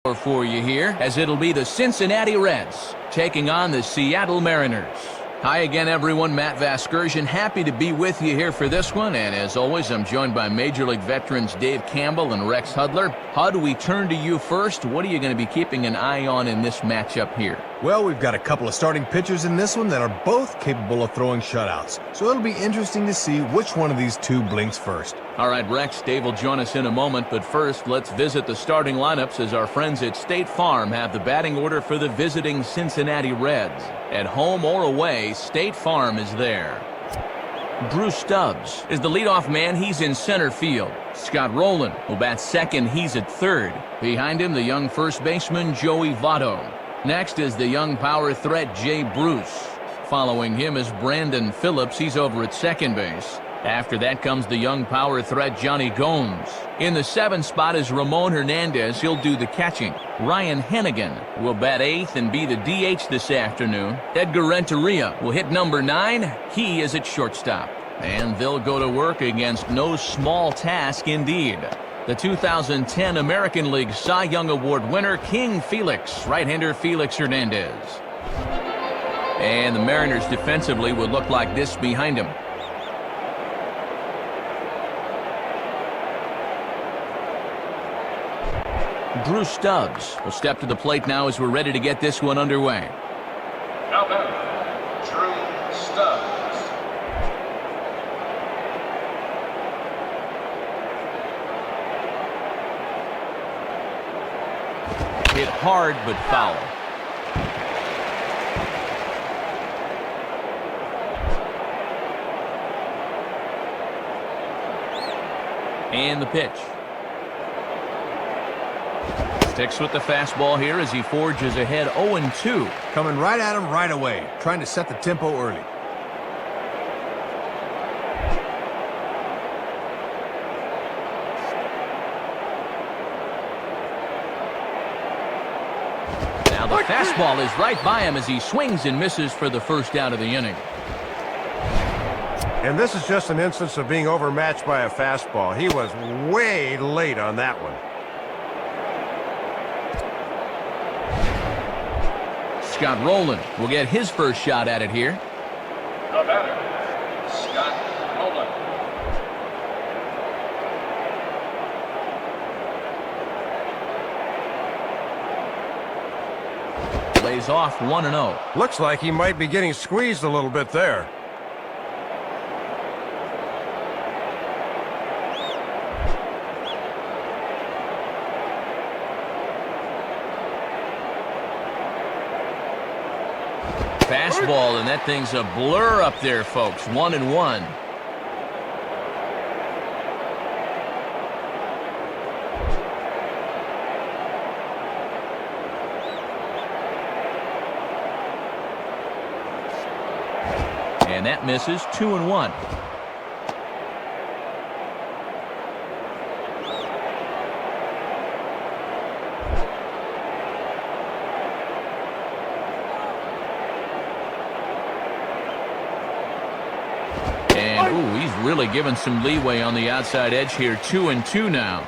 For you here, as it'll be the Cincinnati Reds taking on the Seattle Mariners. Hi again, everyone. Matt Vasgersian, happy to be with you here for this one. And as always, I'm joined by Major League veterans Dave Campbell and Rex Hudler. Hud, we turn to you first. What are you going to be keeping an eye on in this matchup here? Well, we've got a couple of starting pitchers in this one that are both capable of throwing shutouts. So it'll be interesting to see which one of these two blinks first. All right, Rex, Dave will join us in a moment, but first, let's visit the starting lineups as our friends at State Farm have the batting order for the visiting Cincinnati Reds. At home or away, State Farm is there. Drew Stubbs is the leadoff man. He's in center field. Scott Rowland will bat second. He's at third. Behind him, the young first baseman, Joey Votto. Next is the young power threat, Jay Bruce. Following him is Brandon Phillips. He's over at second base. After that comes the young power threat, Johnny Gomes. In the seventh spot is Ramon Hernandez. He'll do the catching. Ryan Hennigan will bat eighth and be the DH this afternoon. Edgar Renteria will hit number 9. He is at shortstop. And they'll go to work against no small task indeed. The 2010 American League Cy Young Award winner, King Felix, right-hander Felix Hernandez. And the Mariners defensively would look like this behind him. Drew Stubbs will step to the plate now as we're ready to get this one underway. Now batting, Drew Stubbs. Hit hard but foul. And the pitch. Sticks with the fastball here as he forges ahead 0-2. Coming right at him right away, trying to set the tempo early. Now the fastball is right by him as he swings and misses for the first out of the inning. And this is just an instance of being overmatched by a fastball. He was way late on that one. Scott Rowland will get his first shot at it here. The batter, Scott Rowland. Lays off 1-0. Looks like he might be getting squeezed a little bit there. Fastball, and that thing's a blur up there, folks. 1-1. And that misses. 2-1. He's really given some leeway on the outside edge here. 2-2 now.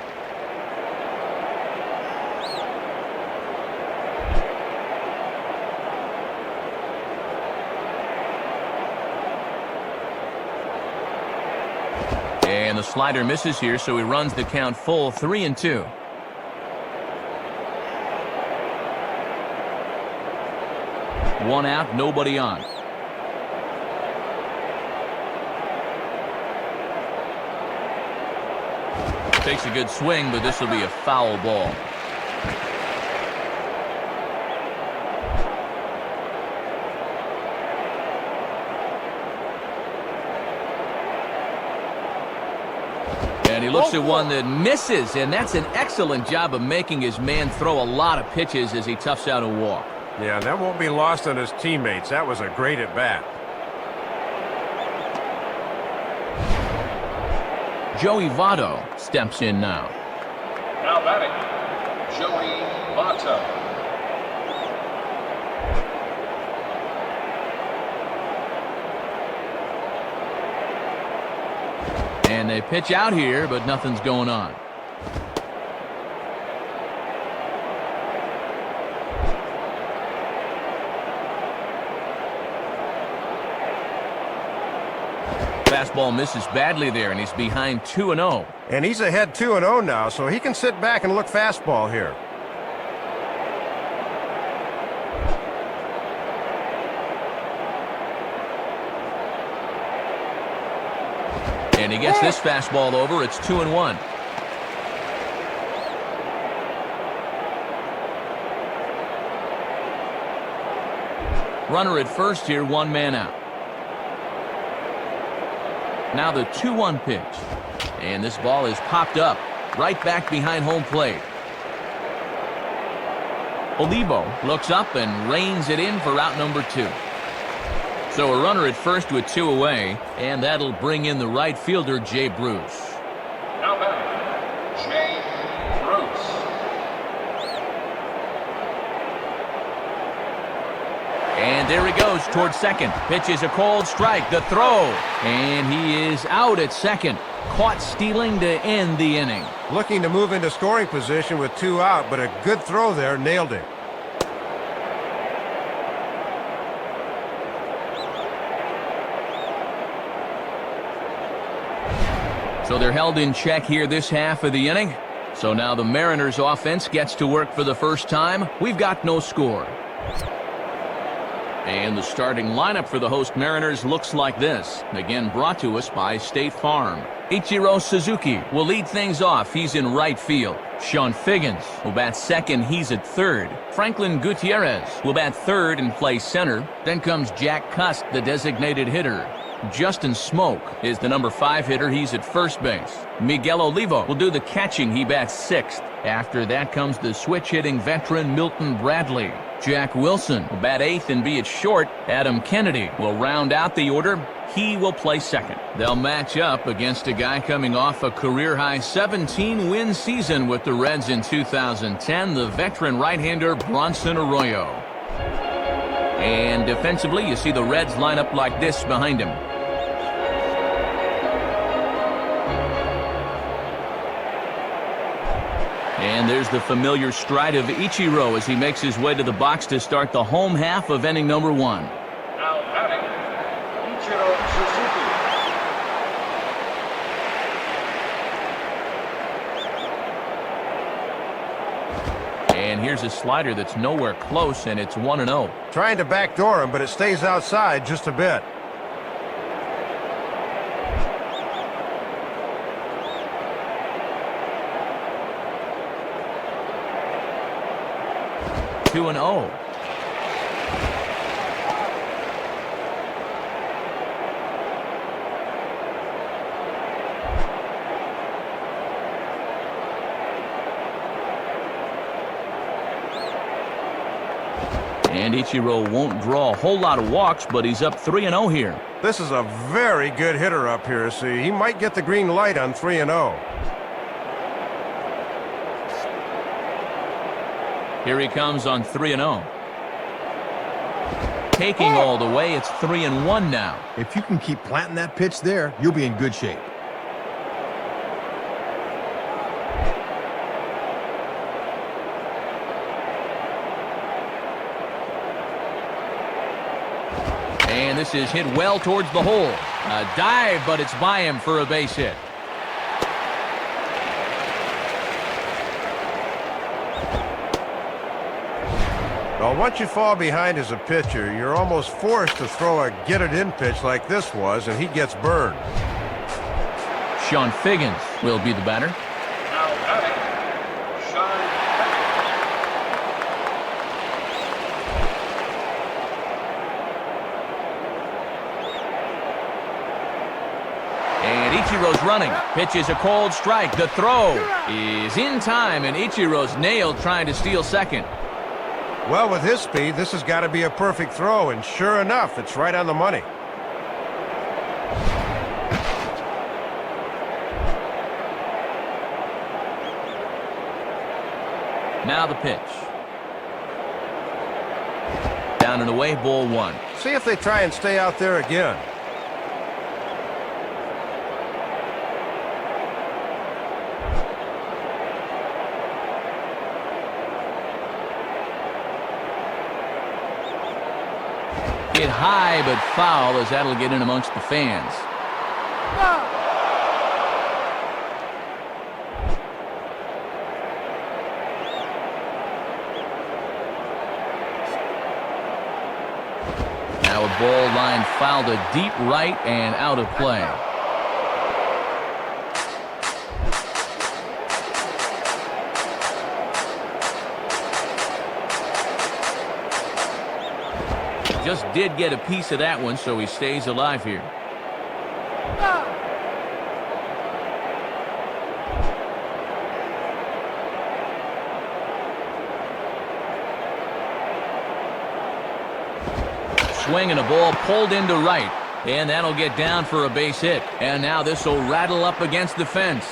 And the slider misses here, so he runs the count full. 3-2. One out, nobody on. Takes a good swing, but this will be a foul ball. And he looks at one that misses, and that's an excellent job of making his man throw a lot of pitches as he toughs out a walk. Yeah, that won't be lost on his teammates. That was a great at-bat. Joey Votto steps in now. Now batting, Joey Votto. And they pitch out here, but nothing's going on. Fastball misses badly there, and he's behind 2-0. And he's ahead 2-0 now, so he can sit back and look fastball here. And he gets this fastball over. It's 2-1. Runner at first here, one man out. Now the 2-1 pitch. And this ball is popped up right back behind home plate. Olivo looks up and reins it in for out number 2. So a runner at first with 2 away, and that'll bring in the right fielder, Jay Bruce. Now batting, Jay Bruce. And there he goes towards second. Pitch is a cold strike. The throw. And he is out at second. Caught stealing to end the inning. Looking to move into scoring position with 2 out, but a good throw there nailed him. So they're held in check here this half of the inning. So now the Mariners offense gets to work for the first time. We've got no score. And the starting lineup for the host Mariners looks like this. Again, brought to us by State Farm. Ichiro Suzuki will lead things off. He's in right field. Sean Figgins will bat second. He's at third. Franklin Gutierrez will bat third and play center. Then comes Jack Cust, the designated hitter. Justin Smoke is the number 5 hitter. He's at first base. Miguel Olivo will do the catching. He bats 6th. After that comes the switch-hitting veteran Milton Bradley. Jack Wilson will bat 8th and be at short. Adam Kennedy will round out the order. He will play second. They'll match up against a guy coming off a career-high 17-win season with the Reds in 2010, the veteran right-hander Bronson Arroyo. And defensively, you see the Reds line up like this behind him. And there's the familiar stride of Ichiro as he makes his way to the box to start the home half of inning number 1. Now batting, Ichiro Suzuki. And here's a slider that's nowhere close, and it's 1-0. Trying to backdoor him, but it stays outside just a bit. Two and 0. And Ichiro won't draw a whole lot of walks, but he's up 3-0 here. This is a very good hitter up here, see. He might get the green light on 3-0. Here he comes on 3-0. Taking all the way, it's 3-1 now. If you can keep planting that pitch there, you'll be in good shape. And this is hit well towards the hole. A dive, but it's by him for a base hit. Well, once you fall behind as a pitcher, you're almost forced to throw a get-it-in pitch like this was, and he gets burned. Sean Figgins will be the batter. Now batting, Sean And Ichiro's running. Pitch is a cold strike. The throw is in time, and Ichiro's nailed trying to steal second. Well, with his speed, this has got to be a perfect throw, and sure enough, it's right on the money. Now the pitch. Down and away, ball 1. See if they try and stay out there again. Hit high but foul as that'll get in amongst the fans. Now a ball line fouled a deep right and out of play. Just did get a piece of that one, so he stays alive here. Swing and a ball pulled into right, and that'll get down for a base hit. And now this will rattle up against the fence.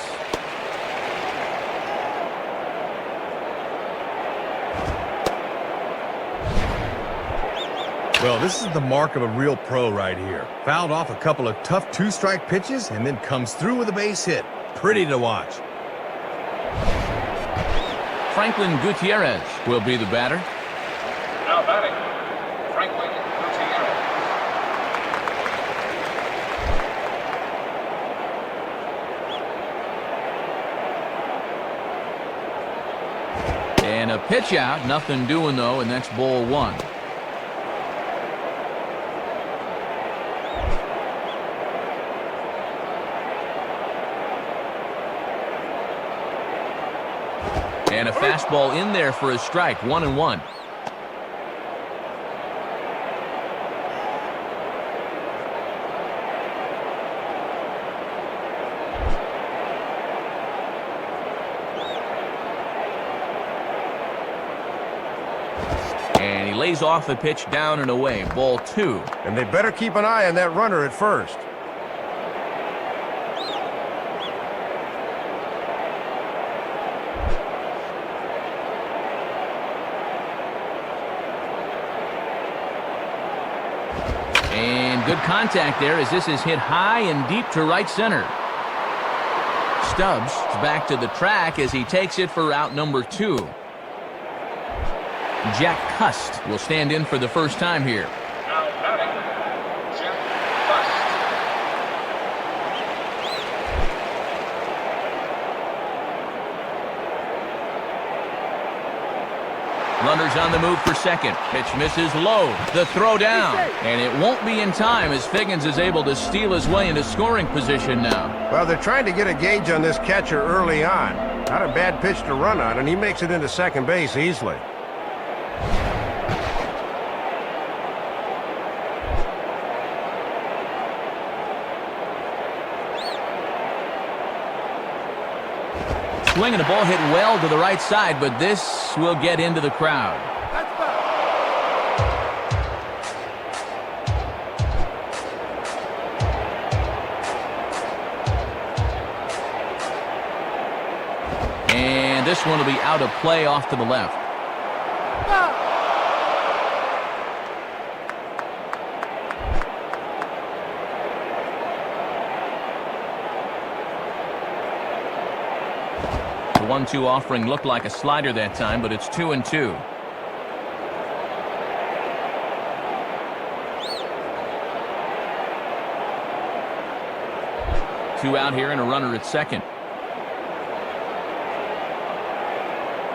Well, this is the mark of a real pro right here. Fouled off a couple of tough two-strike pitches and then comes through with a base hit. Pretty to watch. Franklin Gutierrez will be the batter. Now batting, Franklin Gutierrez. And a pitch out, nothing doing though, and that's ball one. And a fastball in there for a strike, 1-1. And he lays off the pitch down and away, ball two. And they better keep an eye on that runner at first. And good contact there as this is hit high and deep to right center. Stubbs is back to the track as he takes it for out number 2. Jack Cust will stand in for the first time here. Now batting, Jack Cust. Runners on the move for second. Pitch misses low. The throw down. And it won't be in time as Figgins is able to steal his way into scoring position now. Well, they're trying to get a gauge on this catcher early on. Not a bad pitch to run on, and he makes it into second base easily. Swing and a ball hit well to the right side, but this will get into the crowd. And this one will be out of play off to the left. The 1-2 offering looked like a slider that time, but it's 2-2. Two out here and a runner at second.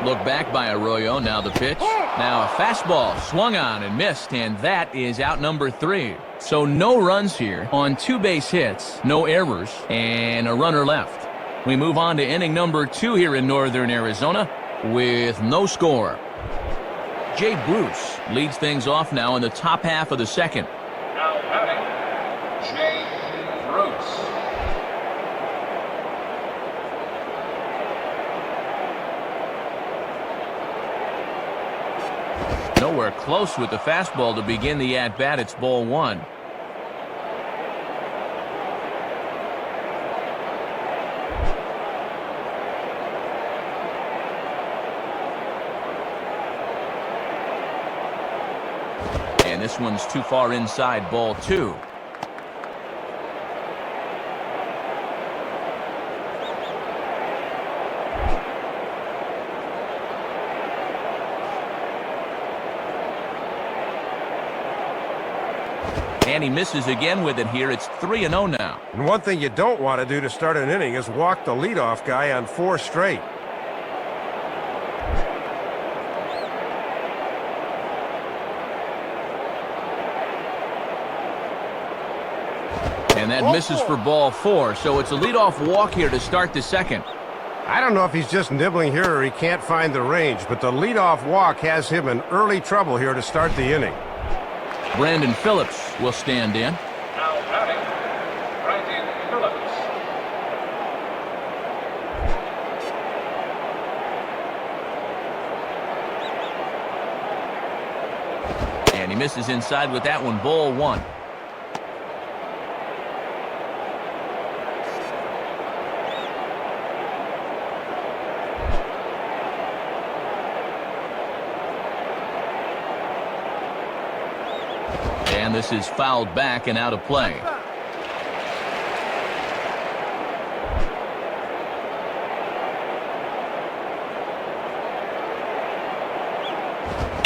Look back by Arroyo. Now the pitch. Now a fastball swung on and missed, and that is out number 3. So no runs here on 2 base hits, no errors, and a runner left. We move on to inning number 2 here in northern Arizona with no score. Jay Bruce leads things off now in the top half of the second. Now batting, Jay Bruce. Nowhere close with the fastball to begin the at-bat. It's ball 1. And this one's too far inside, ball 2. And And he misses again with it here. It's 3-0 now. And one thing you don't want to do to start an inning is walk the leadoff guy on 4 straight. And that misses for ball 4, so it's a leadoff walk here to start the second. I don't know if he's just nibbling here or he can't find the range, but the leadoff walk has him in early trouble here to start the inning. Brandon Phillips will stand in. Now batting, Brandon Phillips. And he misses inside with that one, ball 1. And this is fouled back and out of play.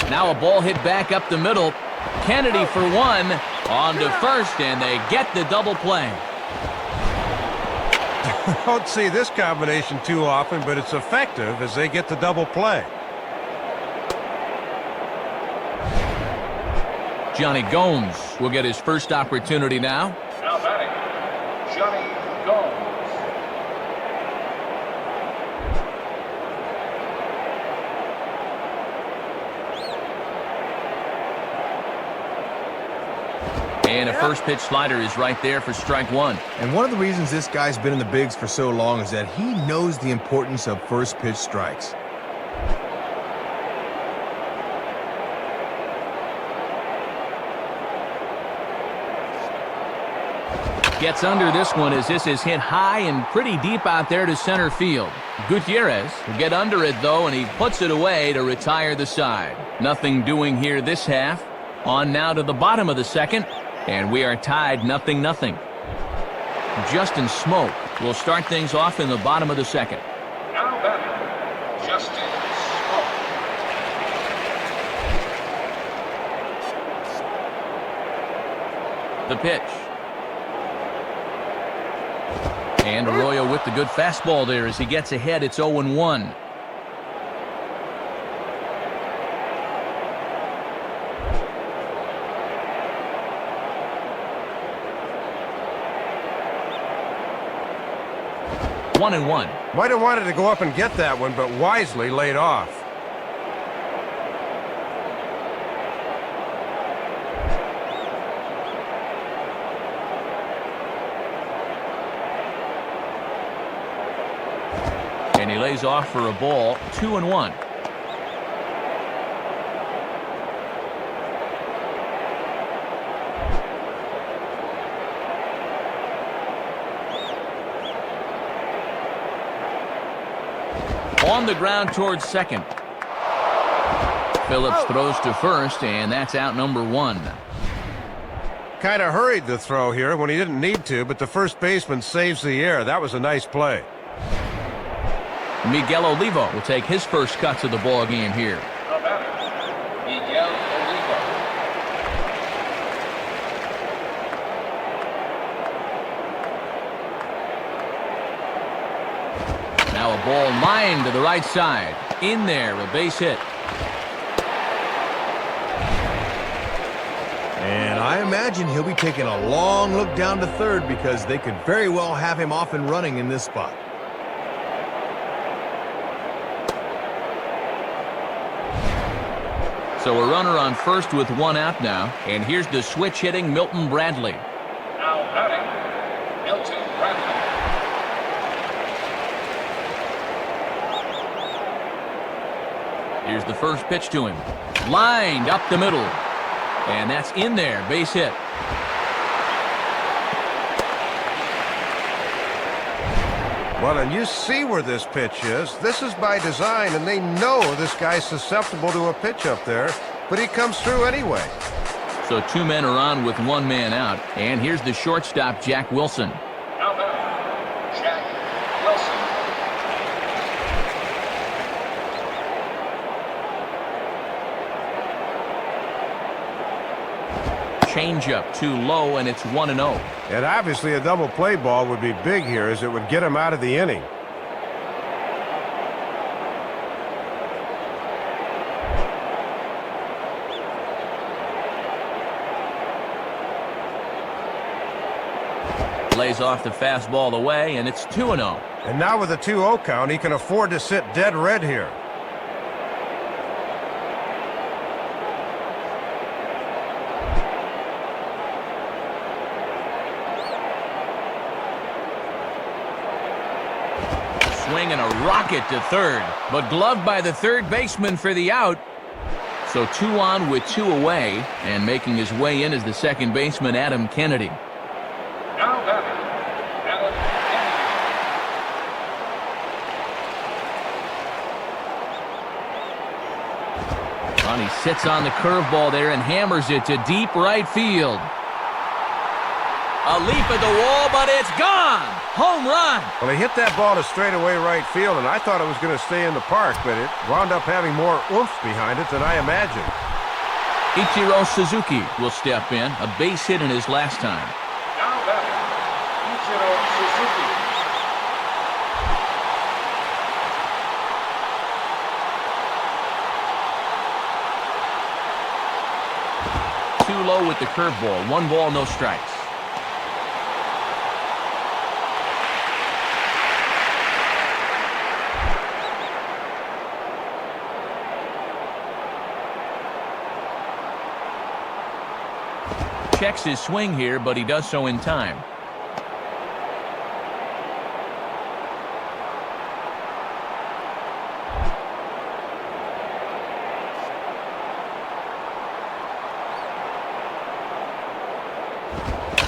Now a ball hit back up the middle. Kennedy for 1, on to first, and they get the double play. Don't see this combination too often, but it's effective as they get the double play. Johnny Gomes will get his first opportunity now. Now batting, Johnny Gomes. And a first pitch slider is right there for strike 1. And one of the reasons this guy's been in the bigs for so long is that he knows the importance of first pitch strikes. Gets under this one as this is hit high and pretty deep out there to center field. Gutierrez will get under it, though, and he puts it away to retire the side. Nothing doing here this half. On now to the bottom of the second, and we are tied 0-0. Justin Smoke will start things off in the bottom of the second. Now batting, Justin Smoke. The pitch. And Arroyo with the good fastball there as he gets ahead. It's 0-1. One and one. Might have wanted to go up and get that one, but wisely laid off. And he lays off for a ball, 2-1. On the ground towards second. Phillips throws to first, and that's out number 1. Kind of hurried the throw here when he didn't need to, but the first baseman saves the air. That was a nice play. Miguel Olivo will take his first cut to the ball game here. The batter, Miguel Olivo. Now a ball lined to the right side. In there, a base hit. And I imagine he'll be taking a long look down to third because they could very well have him off and running in this spot. So a runner on first with 1 out now. And here's the switch hitting Milton Bradley. Now batting, Milton Bradley. Here's the first pitch to him. Lined up the middle. And that's in there, base hit. Well, and you see where this pitch is. This is by design, and they know this guy's susceptible to a pitch up there, but he comes through anyway. So 2 men are on with 1 man out. And here's the shortstop, Jack Wilson. Now batting, Jack Wilson. changeup too low, and it's 1-0. And obviously a double play ball would be big here, as it would get him out of the inning. Lays off the fastball away, and it's 2-0. And now with a 2-0 count, he can afford to sit dead red here. Swinging a rocket to third, but gloved by the third baseman for the out. So 2 on with 2 away, and making his way in is the second baseman, Adam Kennedy. Now batting, Adam Kennedy. Well, he sits on the curveball there and hammers it to deep right field. A leap at the wall, but it's gone! Home run! Well, he hit that ball to straightaway right field, and I thought it was going to stay in the park, but it wound up having more oomph behind it than I imagined. Ichiro Suzuki will step in, a base hit in his last time. Now batting, Ichiro Suzuki. Too low with the curveball. 1 ball, no strikes. Checks his swing here, but he does so in time.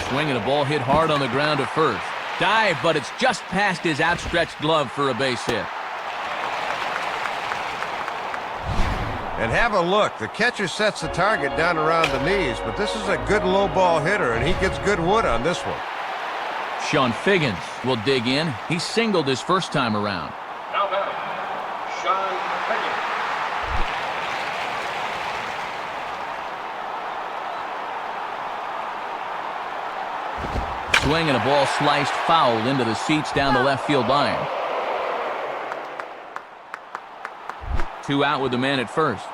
Swinging a ball hit hard on the ground to first. Dive, but it's just past his outstretched glove for a base hit. And have a look. The catcher sets the target down around the knees, but this is a good low ball hitter, and he gets good wood on this one. Sean Figgins will dig in. He singled his first time around. Now batting, Sean Figgins. Swing and a ball sliced foul into the seats down the left field line. 2 out with the man at first.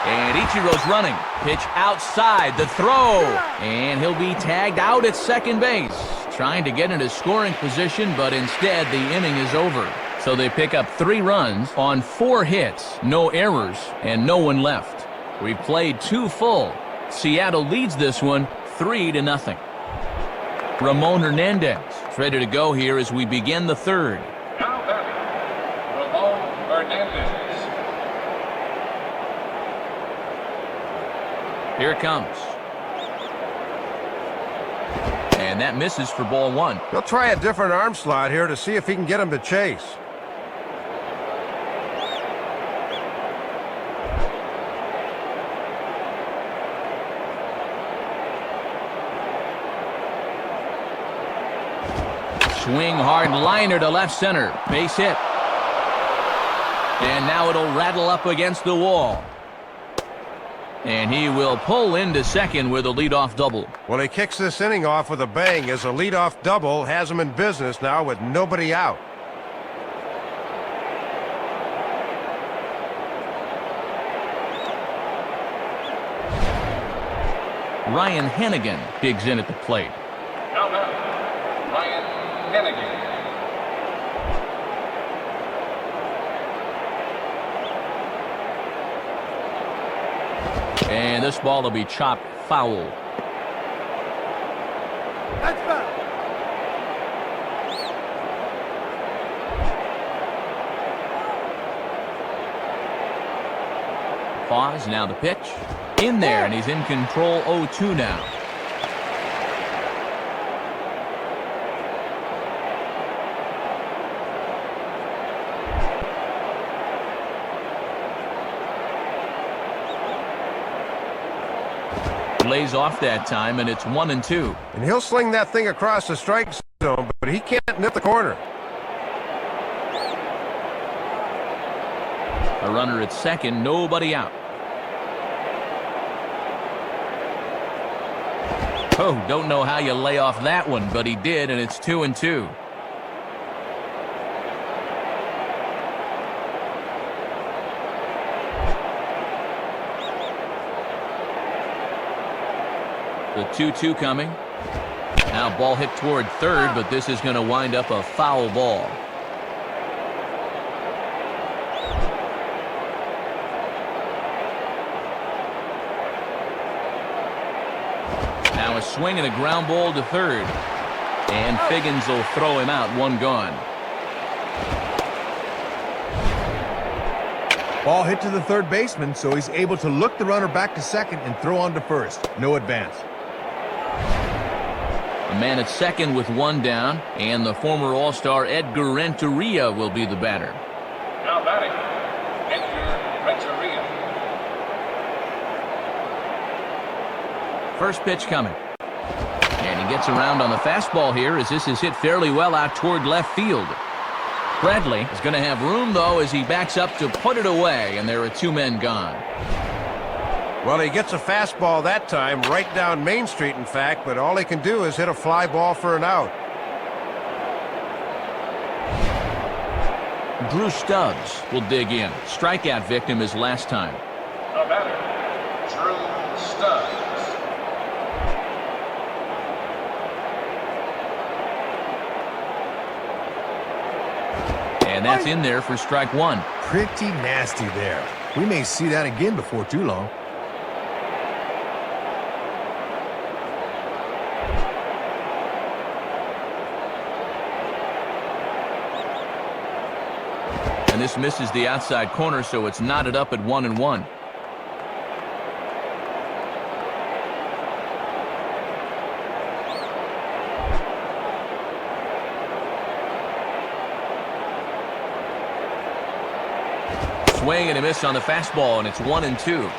And Ichiro's running. Pitch outside, the throw. And he'll be tagged out at second base. Trying to get into scoring position, but instead the inning is over. So they pick up 3 runs on 4 hits, no errors, and no one left. We've played 2 full. Seattle leads this one 3-0. Ramon Hernandez is ready to go here as we begin the third. Now batting, Ramon Hernandez. Here it comes. And that misses for ball 1. He'll try a different arm slot here to see if he can get him to chase. Swing hard liner to left center. Base hit. And now it'll rattle up against the wall. And he will pull into second with a leadoff double. Well, he kicks this inning off with a bang, as a leadoff double has him in business now with nobody out. Ryan Hennigan digs in at the plate. Now batting, Ryan Hennigan. And this ball will be chopped foul. That's foul. Pause, now the pitch. In there, and he's in control 0-2 now. Lays off that time, and it's 1-2. And he'll sling that thing across the strike zone, but he can't nip the corner. A runner at second, nobody out. Oh, don't know how you lay off that one, but he did, and it's 2-2. The 2-2 coming. Now ball hit toward third, but this is going to wind up a foul ball. Now a swing and a ground ball to third. And Figgins will throw him out, one gone. Ball hit to the third baseman, so he's able to look the runner back to second and throw on to first. No advance. A man at second with one down, and the former All-Star Edgar Renteria will be the batter. Now batting, Edgar Renteria. First pitch coming. And he gets around on the fastball here as this is hit fairly well out toward left field. Bradley is going to have room, though, as he backs up to put it away, and there are two men gone. Well, he gets a fastball that time, right down Main Street, in fact, but all he can do is hit a fly ball for an out. Drew Stubbs will dig in. Strikeout victim his last time. The batter, Drew Stubbs. And that's in there for strike one. Pretty nasty there. We may see that again before too long. And this misses the outside corner, so it's knotted up at 1-1. Swing and a miss on the fastball, and it's 1-2.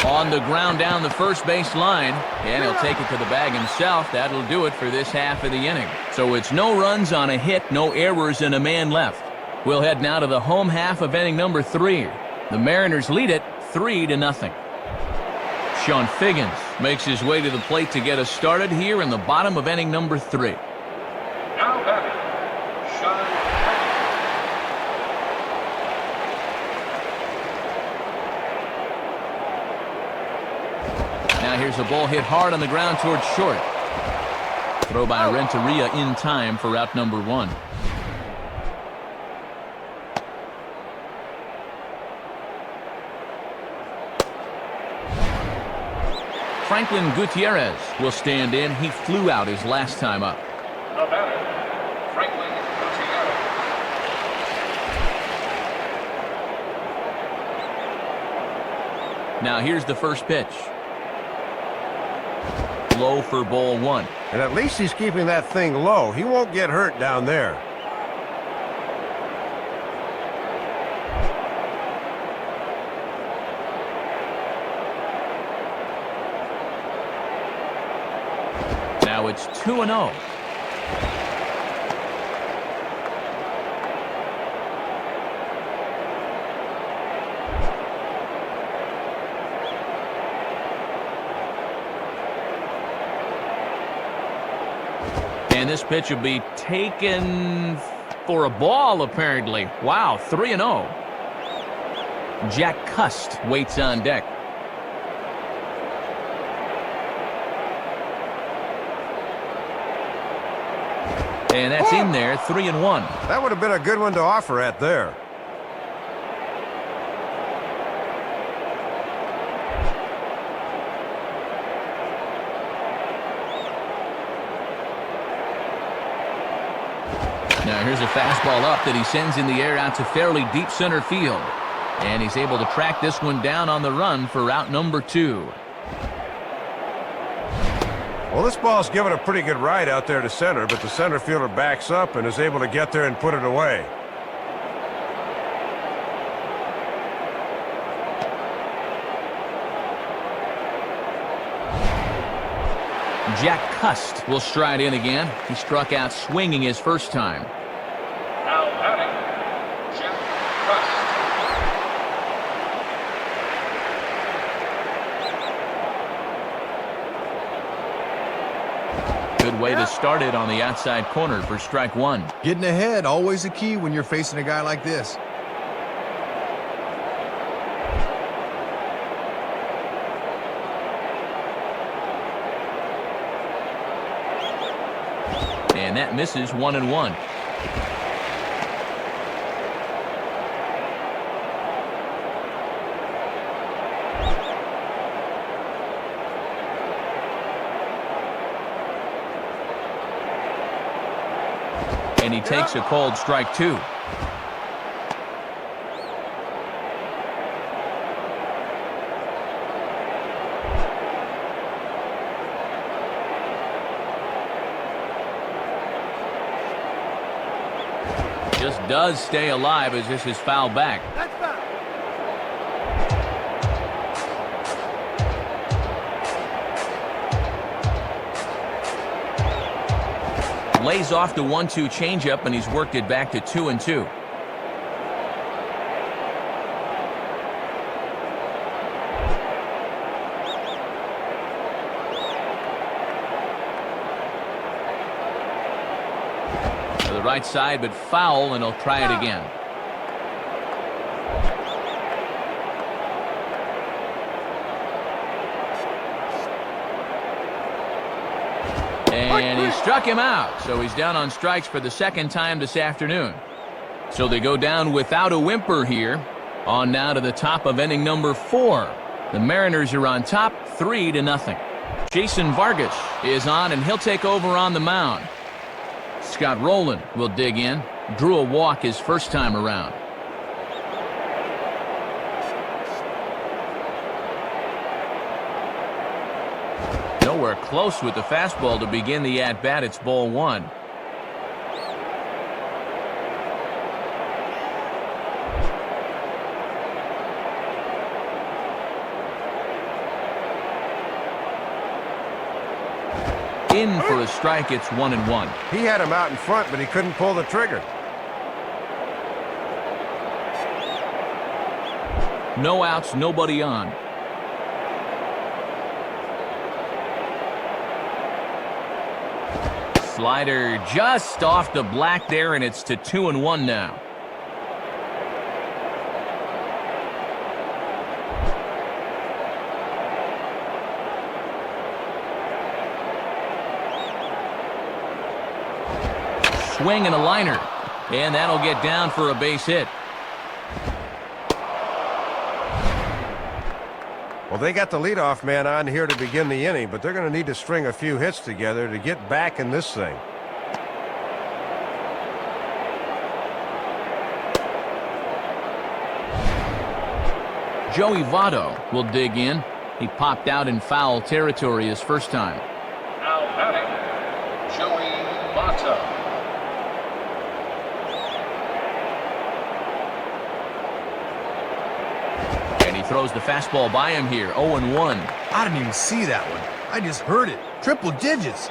On the ground down the first base line, and he'll take it to the bag himself. That'll do it for this half of the inning. So it's no runs on a hit, no errors, and a man left. We'll head now to the home half of inning number 3. The Mariners lead it 3-0. Sean Figgins makes his way to the plate to get us started here in the bottom of inning number 3. Now batting, Sean Figgins. Now here's a ball hit hard on the ground towards short. Throw by Renteria in time for out number 1. Franklin Gutierrez will stand in. He flew out his last time up. The batter, Franklin Gutierrez. Now here's the first pitch. Low for ball 1. And at least he's keeping that thing low. He won't get hurt down there. Now it's 2-0. And this pitch will be taken for a ball, apparently. Wow, 3-0. Jack Cust waits on deck. And that's in there, 3-1. That would have been a good one to offer at there. Now here's a fastball up that he sends in the air out to fairly deep center field. And he's able to track this one down on the run for out number 2. Well, this ball's given a pretty good ride out there to center, but the center fielder backs up and is able to get there and put it away. Jack Cust will stride in again. He struck out swinging his first time. Now batting, Jack Cust. Good way to start it on the outside corner for strike one. Getting ahead, always a key when you're facing a guy like this. And that misses 1-1. And he takes a called strike two. Just does stay alive as this is fouled back. Lays off the 1-2 changeup, and he's worked it back to 2-2. To the right side, but foul, and he'll try it again. And he struck him out, so he's down on strikes for the second time this afternoon. So they go down without a whimper here. On now to the top of inning number 4. The Mariners are on top 3-0. Jason Vargas is on, and he'll take over on the mound. Scott Rowland will dig in. Drew a walk his first time around. Nowhere close with the fastball to begin the at-bat. It's ball one. In for a strike. It's 1-1. He had him out in front, but he couldn't pull the trigger. No outs, nobody on. Slider just off the black there, and it's to 2-1 now. Swing and a liner, and that'll get down for a base hit. Well, they got the leadoff man on here to begin the inning, but they're going to need to string a few hits together to get back in this thing. Joey Votto will dig in. He popped out in foul territory his first time. Now batting, Joey Votto. Throws the fastball by him here. 0-1. I didn't even see that one. I just heard it. Triple digits.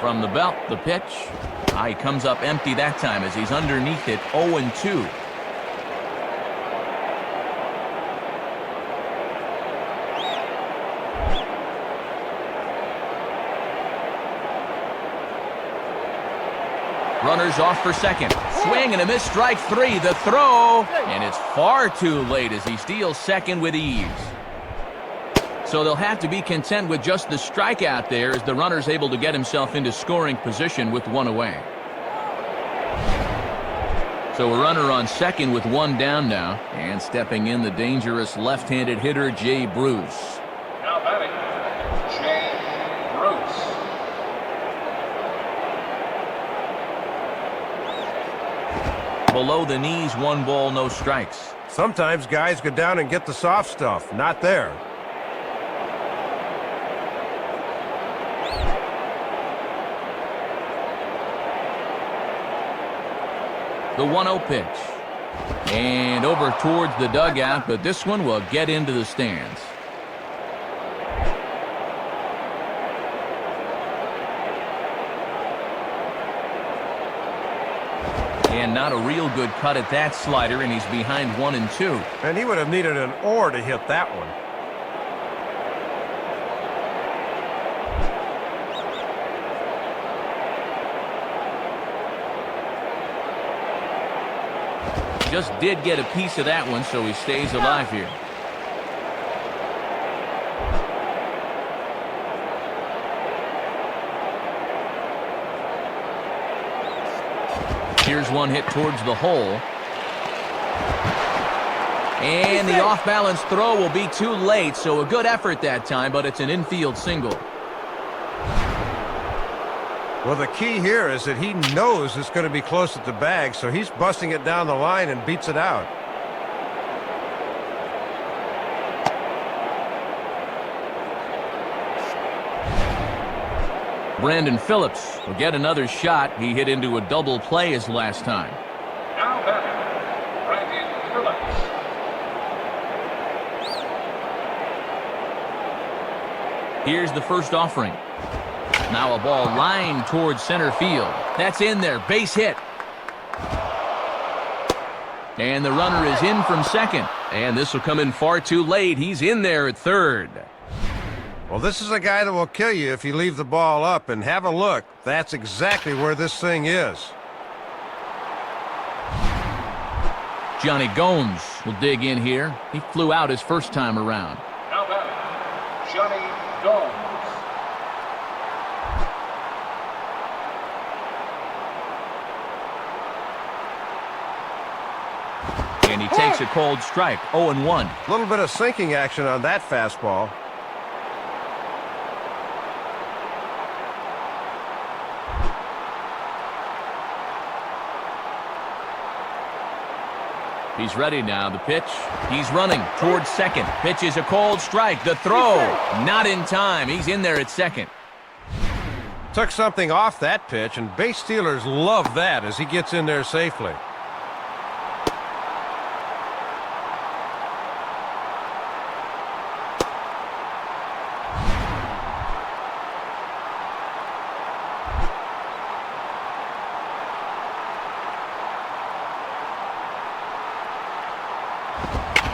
From the belt, the pitch. He comes up empty that time as he's underneath it. 0-2. Runners off for second. Swing and a miss, strike three. The throw, and it's far too late as he steals second with ease. So they'll have to be content with just the strikeout there as the runner's able to get himself into scoring position with one away. So a runner on second with one down now, and stepping in the dangerous left-handed hitter Jay Bruce. Now batting, Jay Bruce. Below the knees, 1 ball, no strikes. Sometimes guys go down and get the soft stuff. Not there. The 1-0 pitch. And over towards the dugout, but this one will get into the stands. And not a real good cut at that slider, and he's behind 1-2. And he would have needed an oar to hit that one. Just did get a piece of that one, so he stays alive here. Here's one hit towards the hole. And the off-balance throw will be too late, so a good effort that time, but it's an infield single. Well, the key here is that he knows it's going to be close at the bag, so he's busting it down the line and beats it out. Brandon Phillips will get another shot. He hit into a double play his last time. Now batting, Brandon Phillips. Here's the first offering. Now a ball lined towards center field. That's in there. Base hit. And the runner is in from second. And this will come in far too late. He's in there at third. Well, this is a guy that will kill you if you leave the ball up. And have a look. That's exactly where this thing is. Johnny Gomes will dig in here. He flew out his first time around. Now batting, Johnny Gomes. And he takes a cold strike, 0-1. A little bit of sinking action on that fastball. He's ready now. The pitch. He's running towards second. Pitch is a cold strike. The throw. Not in time. He's in there at second. Took something off that pitch, and base stealers love that as he gets in there safely.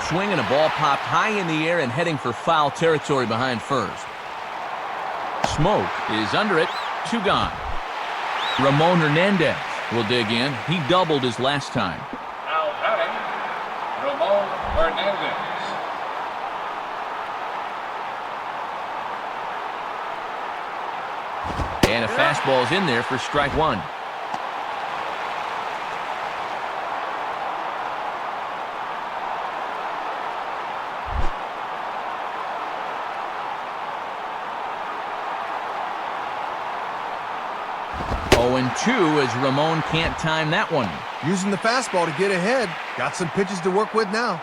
Swing and a ball popped high in the air and heading for foul territory behind first. Smoke is under it. 2 gone. Ramon Hernandez will dig in. He doubled his last time. Now batting, Ramon Hernandez. And a fastball's in there for strike 1. And 2 as Ramon can't time that one. Using the fastball to get ahead. Got some pitches to work with now.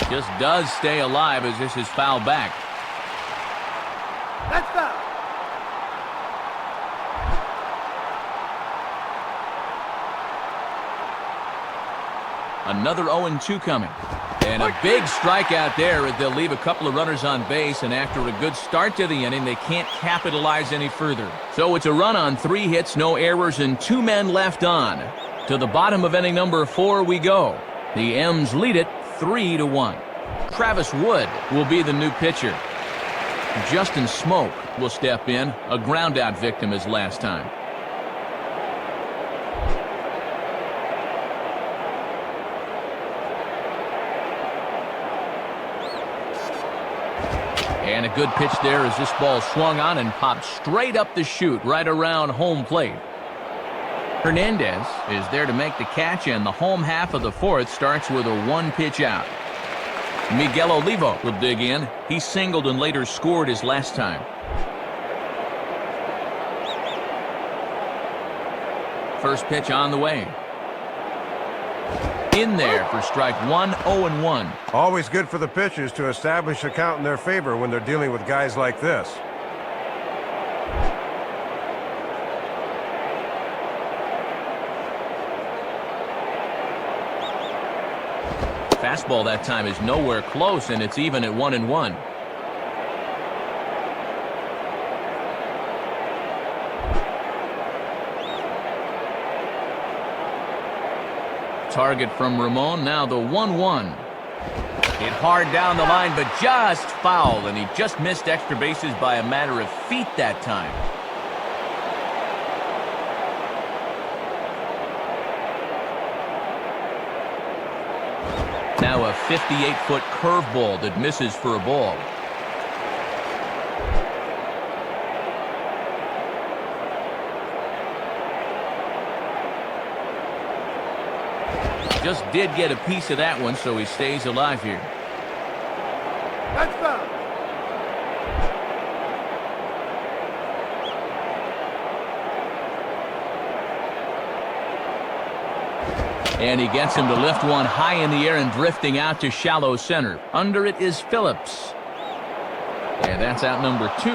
Just does stay alive as this is fouled back. That's foul. Another 0-2 coming. And a big strikeout there as they'll leave a couple of runners on base, and after a good start to the inning, they can't capitalize any further. So it's a run on 3 hits, no errors, and 2 men left on. To the bottom of inning number 4 we go. The M's lead it 3-1. Travis Wood will be the new pitcher. Justin Smoke will step in, a ground-out victim his last time. And a good pitch there as this ball swung on and popped straight up the chute right around home plate. Hernandez is there to make the catch, and the home half of the 4th starts with a 1-pitch out. Miguel Olivo will dig in. He singled and later scored his last time. First pitch on the way. In there for strike one, 0-1. Always good for the pitchers to establish a count in their favor when they're dealing with guys like this. Fastball that time is nowhere close, and it's even at 1-1. Target from Ramon, now the 1-1. Hit hard down the line, but just fouled, and he just missed extra bases by a matter of feet that time. Now a 58-foot curveball that misses for a ball. Just did get a piece of that one, so he stays alive here. That's foul. And he gets him to lift one high in the air and drifting out to shallow center. Under it is Phillips. And that's out number 2.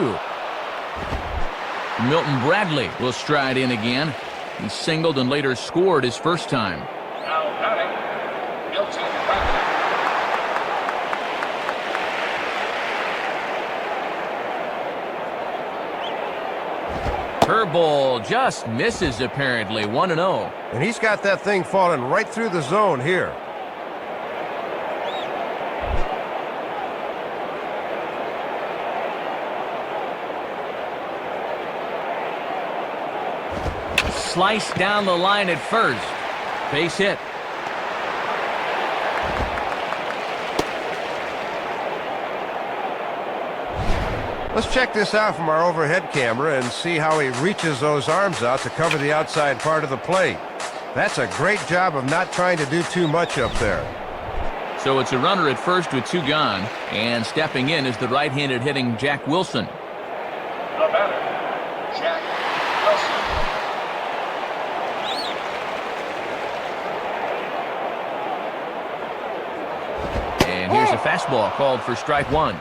Milton Bradley will stride in again. He singled and later scored his first time. Now batting, Milton Bradley. Curveball just misses apparently, 1-0. And he's got that thing falling right through the zone here. Sliced down the line at first. Base hit. Let's check this out from our overhead camera and see how he reaches those arms out to cover the outside part of the plate. That's a great job of not trying to do too much up there. So it's a runner at first with 2 gone, and stepping in is the right-handed hitting Jack Wilson. The batter, Jack Wilson. And here's a fastball called for strike 1.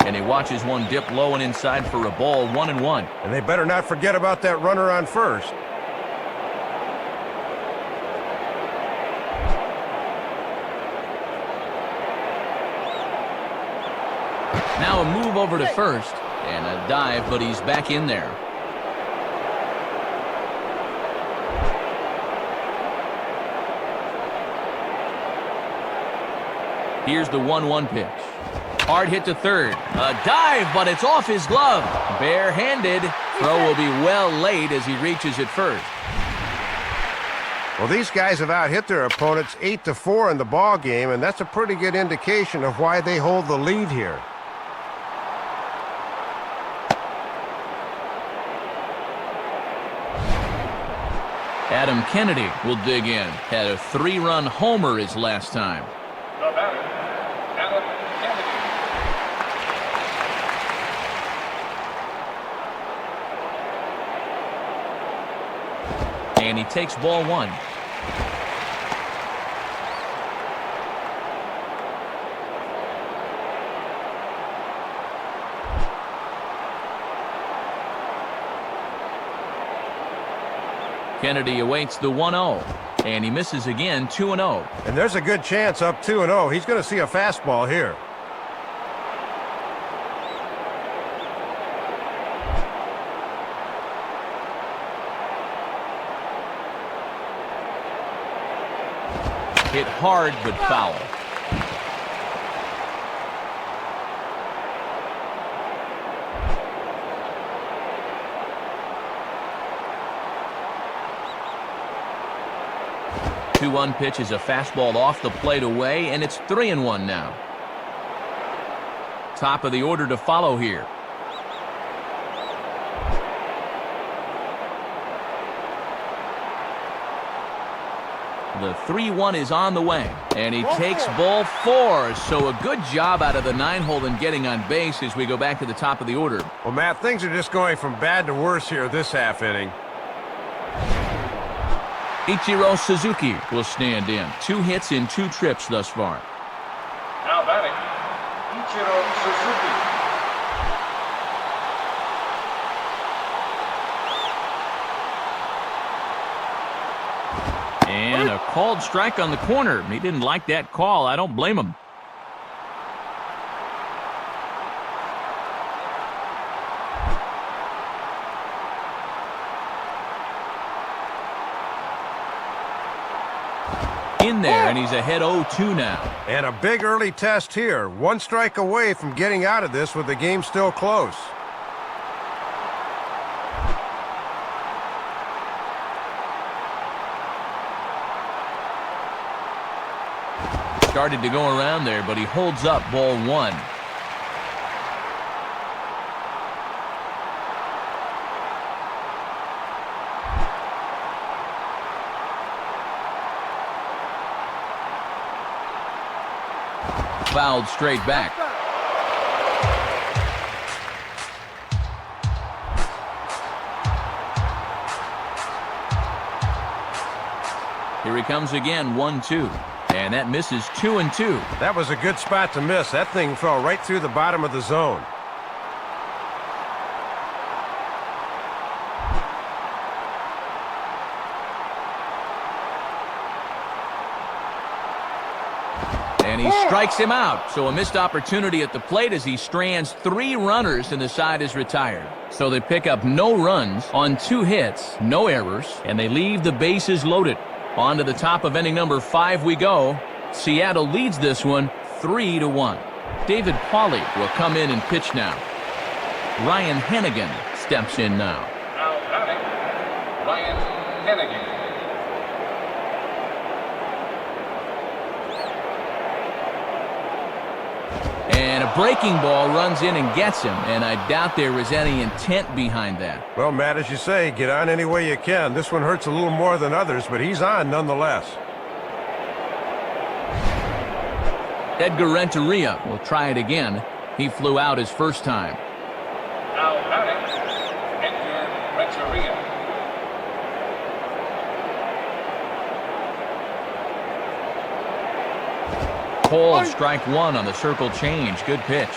And he watches one dip low and inside for a ball, 1-1. And they better not forget about that runner on first. Now a move over to first, and a dive, but he's back in there. Here's the 1-1 pitch. Hard hit to third. A dive, but it's off his glove. Bare-handed. Throw will be well late as he reaches it first. Well, these guys have out-hit their opponents 8-4 in the ball game, and that's a pretty good indication of why they hold the lead here. Adam Kennedy will dig in. Had a 3-run homer his last time. The batter, Adam Kennedy. And he takes ball 1. Kennedy awaits the 1-0, and he misses again, 2-0. And there's a good chance up 2-0. He's going to see a fastball here. Hit hard but foul. The 2-1 pitch is a fastball off the plate away, and it's 3-1 now. Top of the order to follow here. The 3-1 is on the way, and he takes ball 4. So a good job out of the 9-hole in getting on base as we go back to the top of the order. Well, Matt, things are just going from bad to worse here this half inning. Ichiro Suzuki will stand in. 2 hits in 2 trips thus far. Now batting, Ichiro Suzuki. And a called strike on the corner. He didn't like that call. I don't blame him. In there, and he's ahead 0-2 now. And a big early test here. 1 strike away from getting out of this with the game still close. Started to go around there, but he holds up ball 1. Fouled straight back. Here he comes again, 1-2. And that misses 2-2. That was a good spot to miss. That thing fell right through the bottom of the zone. And he strikes him out. So a missed opportunity at the plate as he strands 3 runners and the side is retired. So they pick up no runs on 2 hits, no errors, and they leave the bases loaded. On to the top of inning number 5 we go. Seattle leads this one 3-1. David Pauly will come in and pitch now. Ryan Hennigan steps in now. Now batting, Ryan Hennigan. And a breaking ball runs in and gets him, and I doubt there was any intent behind that. Well, Matt, as you say, get on any way you can. This one hurts a little more than others, but he's on nonetheless. Edgar Renteria will try it again. He flew out his first time. Now batting, Edgar Renteria. Called strike 1 on the circle change. Good pitch.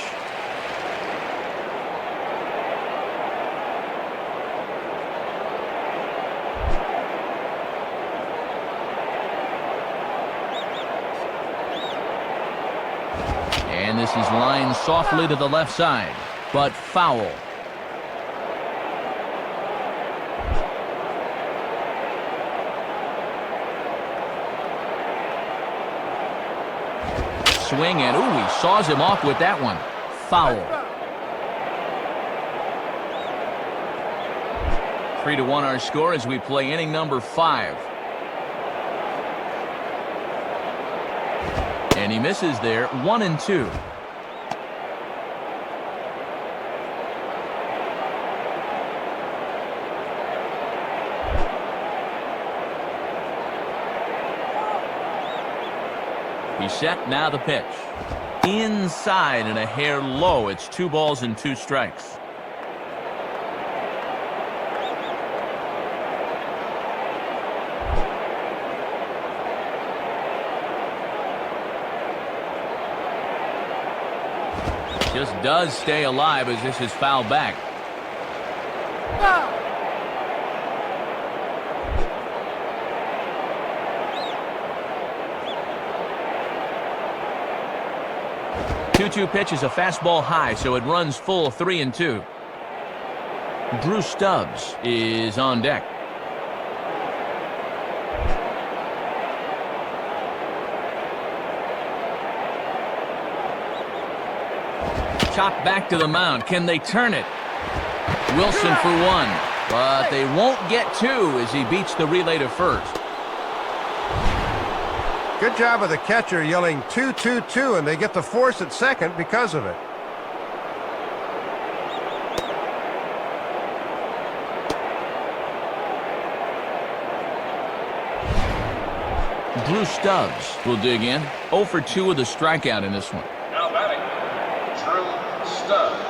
And this is lined softly to the left side, but foul. Swing and ooh, he saws him off with that one. Foul. 3-1 our score as we play inning number 5. And he misses there, 1-2. He's set, now the pitch. Inside and a hair low. It's 2 balls and 2 strikes. Just does stay alive as this is fouled back. 2-2 pitch is a fastball high, so it runs full 3-2. Drew Stubbs is on deck. Chopped back to the mound. Can they turn it? Wilson for 1, but they won't get 2 as he beats the relay to first. Good job of the catcher yelling 2-2-2, and they get the force at second because of it. Drew Stubbs will dig in. 0 for 2 with a strikeout in this one. Now batting, Drew Stubbs.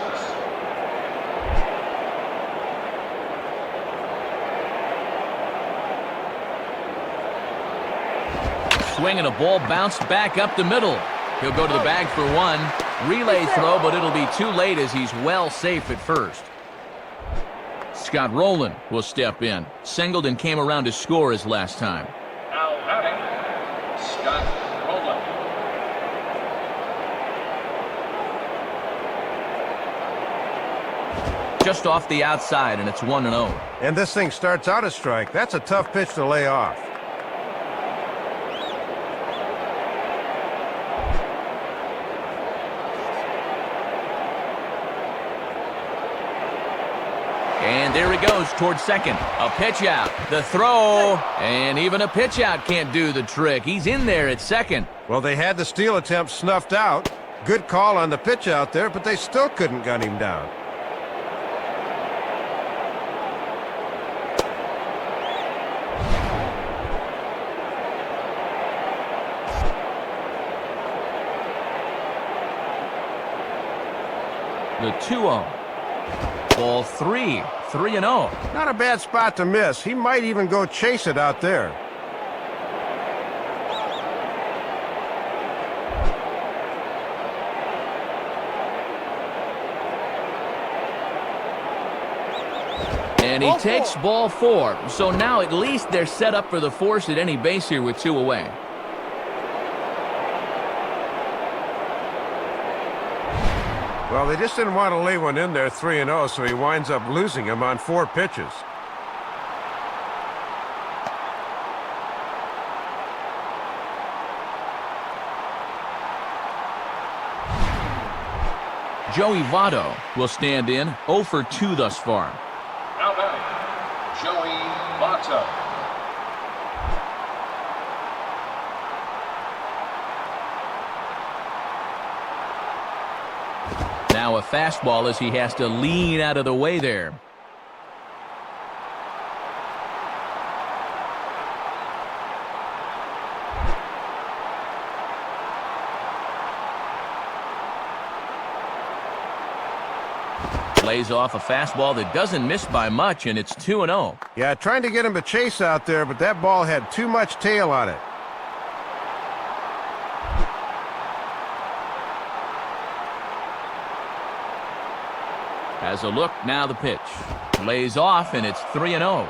Swing and a ball bounced back up the middle. He'll go to the bag for one. Relay throw, but it'll be too late as he's well safe at first. Scott Rowland will step in. Singled and came around to score his last time. Now batting, Scott Rowland. Just off the outside, and it's 1-0. And this thing starts out a strike. That's a tough pitch to lay off. And there he goes towards second. A pitch out. The throw. And even a pitch out can't do the trick. He's in there at second. Well, they had the steal attempt snuffed out. Good call on the pitch out there, but they still couldn't gun him down. The 2-0. Ball 3. 3-0. Not a bad spot to miss. He might even go chase it out there. And he takes ball 4. So now at least they're set up for the force at any base here with 2 away. Well, they just didn't want to lay one in there 3-0, so he winds up losing him on 4 pitches. Joey Votto will stand in. 0 for 2 thus far. Now batting, Joey Votto. Now a fastball as he has to lean out of the way there. Lays off a fastball that doesn't miss by much, and it's 2-0. Yeah, trying to get him to chase out there, but that ball had too much tail on it. Has a look, now the pitch. Lays off, and it's 3-0.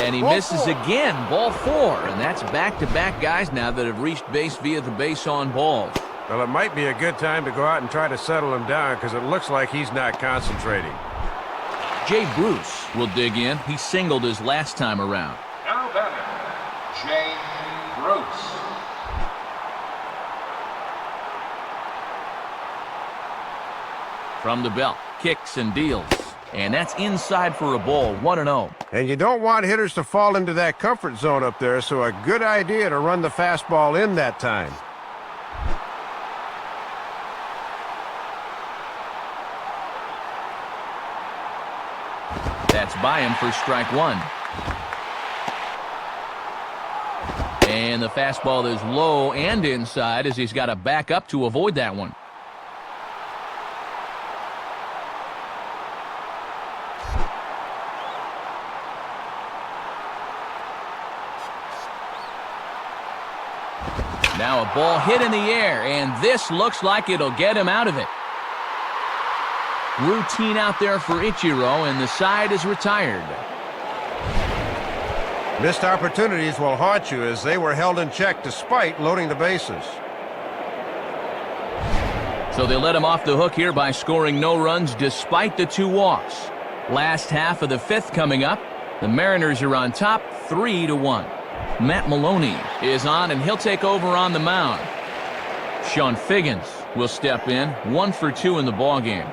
And he misses again, ball 4. And that's back-to-back guys now that have reached base via the base on balls. Well, it might be a good time to go out and try to settle him down because it looks like he's not concentrating. Jay Bruce will dig in. He singled his last time around. Now batting, Jay Bruce. From the belt, kicks and deals. And that's inside for a ball, 1-0. And you don't want hitters to fall into that comfort zone up there, so a good idea to run the fastball in that time. That's by him for strike 1. And the fastball is low and inside as he's got to back up to avoid that one. Now a ball hit in the air, and this looks like it'll get him out of it. Routine out there for Ichiro, and the side is retired. Missed opportunities will haunt you as they were held in check despite loading the bases. So they let him off the hook here by scoring no runs despite the 2 walks. Last half of the 5th coming up. The Mariners are on top 3-1. Matt Maloney is on, and he'll take over on the mound. Sean Figgins will step in. 1 for 2 in the ballgame.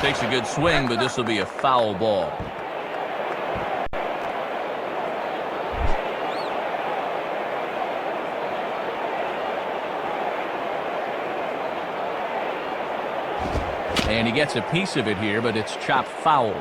Takes a good swing, but this will be a foul ball. And he gets a piece of it here, but it's chopped foul.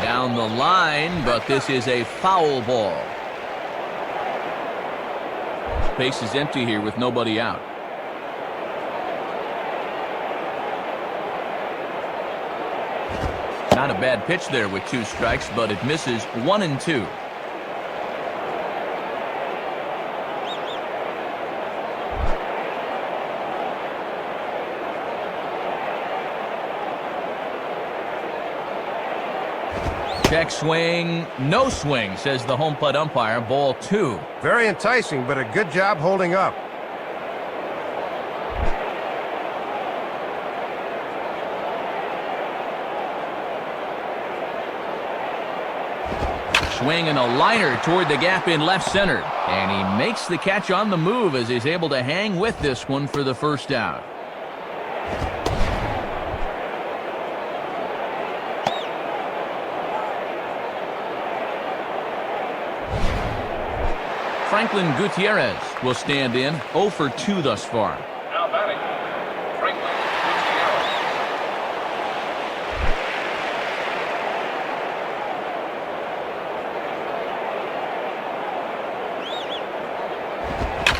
Down the line, but this is a foul ball. Base is empty here with nobody out. Not a bad pitch there with 2 strikes, but it misses 1 and 2. Check swing, no swing, says the home plate umpire. Ball 2. Very enticing, but a good job holding up. Swing and a liner toward the gap in left center. And he makes the catch on the move as he's able to hang with this one for the first out. Franklin Gutierrez will stand in, 0 for 2 thus far. Now batting, Franklin Gutierrez.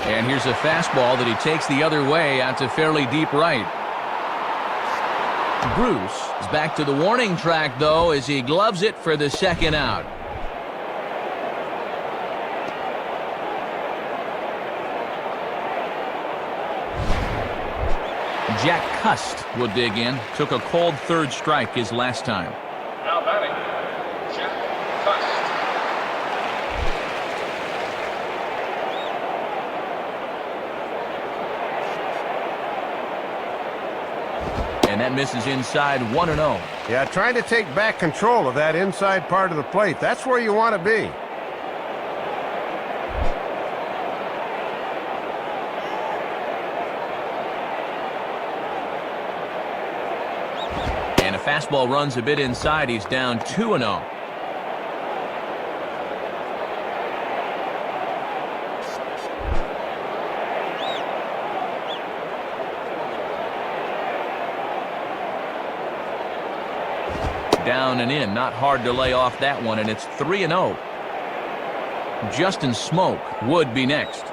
And here's a fastball that he takes the other way out to fairly deep right. Bruce is back to the warning track, though, as he gloves it for the second out. Jack Cust will dig in. Took a cold 3rd strike his last time. Now batting, Jack Cust. And that misses inside 1-0. Yeah, trying to take back control of that inside part of the plate. That's where you want to be. And a fastball runs a bit inside. He's down 2-0. Down and in. Not hard to lay off that one, and it's 3-0. Justin Smoke would be next.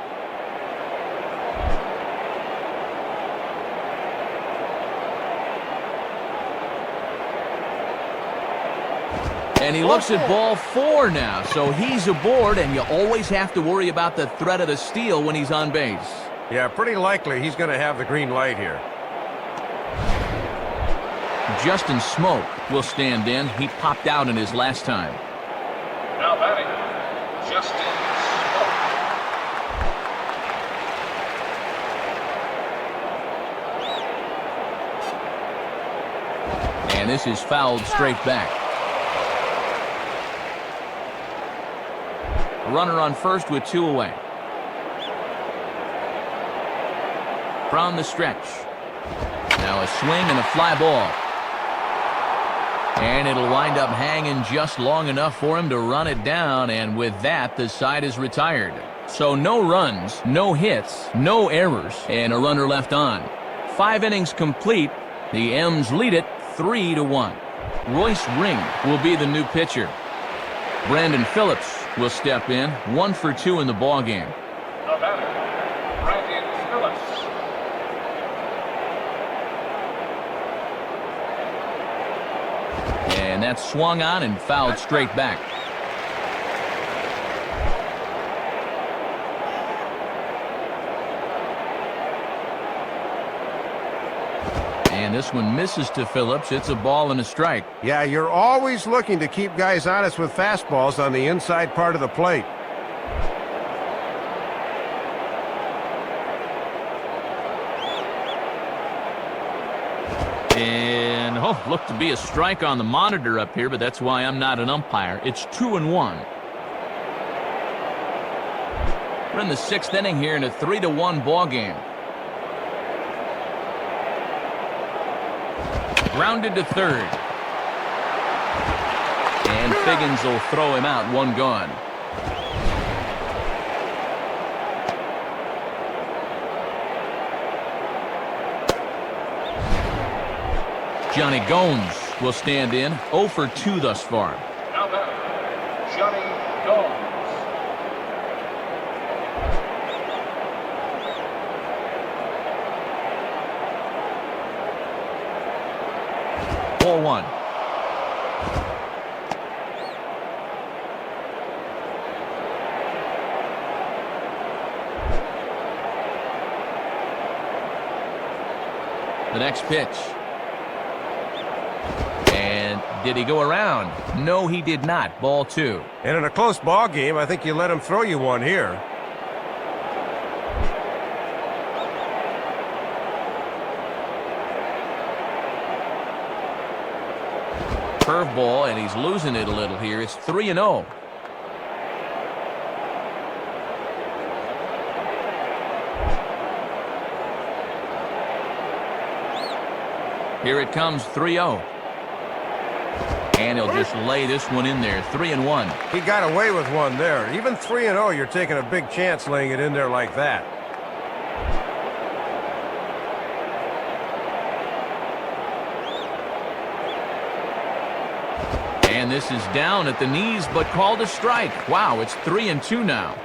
And he looks at ball 4 now, so he's aboard, and you always have to worry about the threat of the steal when he's on base. Yeah, pretty likely he's going to have the green light here. Justin Smoke will stand in. He popped out in his last time. Now batting, Justin Smoke. And this is fouled straight back. A runner on first with 2 away. From the stretch. Now a swing and a fly ball. And it'll wind up hanging just long enough for him to run it down, and with that, the side is retired. So no runs, no hits, no errors, and a runner left on. 5 innings complete. The M's lead it 3-1. Royce Ring will be the new pitcher. Brandon Phillips will step in, 1 for 2 in the ballgame. The batter, Brandon Phillips. And that's swung on and fouled straight back. And this one misses to Phillips. It's a ball and a strike. Yeah, you're always looking to keep guys honest with fastballs on the inside part of the plate. And Oh, looked to be a strike on the monitor up here, but that's why I'm not an umpire. It's 2-1. We're in the 6th inning here in a 3-1 ball game. Grounded to third. And Figgins will throw him out, one gone. Johnny Gomes will stand in, 0 for 2 thus far. Now batting, Johnny Gomes. Ball 1. The next pitch. And did he go around? No, he did not. Ball 2. And in a close ball game, I think you let him throw you one here. Curveball, and he's losing it a little here. It's 3-0. Here it comes, 3-0. And he'll just lay this one in there, 3-1. He got away with one there. Even 3-0, you're taking a big chance laying it in there like that. And this is down at the knees, but called a strike. Wow, it's 3-2 now.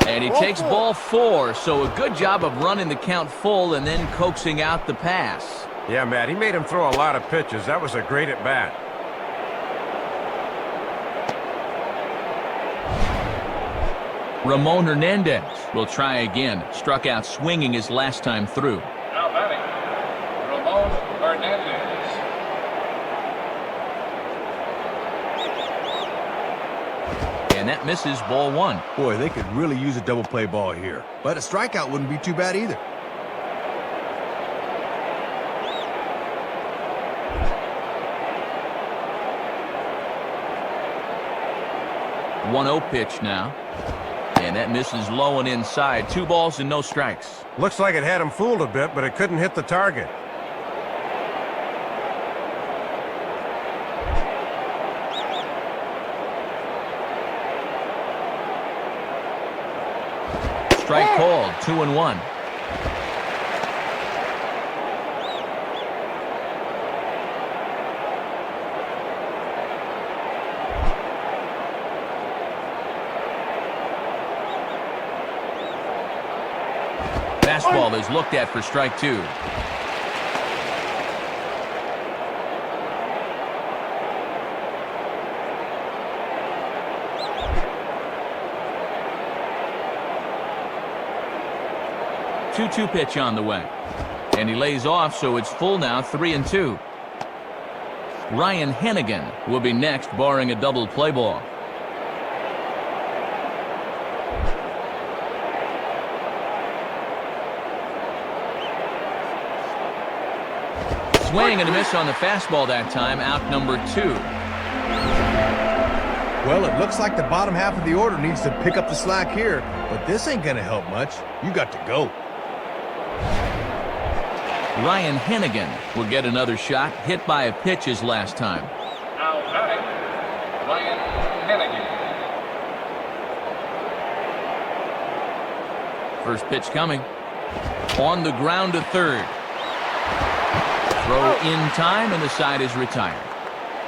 And he takes ball 4, so a good job of running the count full and then coaxing out the pass. Yeah, Matt, he made him throw a lot of pitches. That was a great at-bat. Ramon Hernandez will try again. Struck out swinging his last time through. Now batting, Ramon Hernandez. And that misses, ball 1. Boy, they could really use a double play ball here. But a strikeout wouldn't be too bad either. One 1-0 pitch now. And that misses low and inside. 2 balls and no strikes. Looks like it had him fooled a bit, but it couldn't hit the target. Strike called, 2-1. Fastball is looked at for strike 2. Two pitch on the way. And he lays off, so it's full now, 3-2. Ryan Hennigan will be next, barring a double play ball. Swing and a miss on the fastball that time, out number 2. Well, it looks like the bottom half of the order needs to pick up the slack here, but this ain't gonna help much. You got to go. Ryan Hennigan will get another shot, hit by a pitch his last time. Now batting, Ryan Hennigan. First pitch coming. On the ground to third. Throw in time, and the side is retired.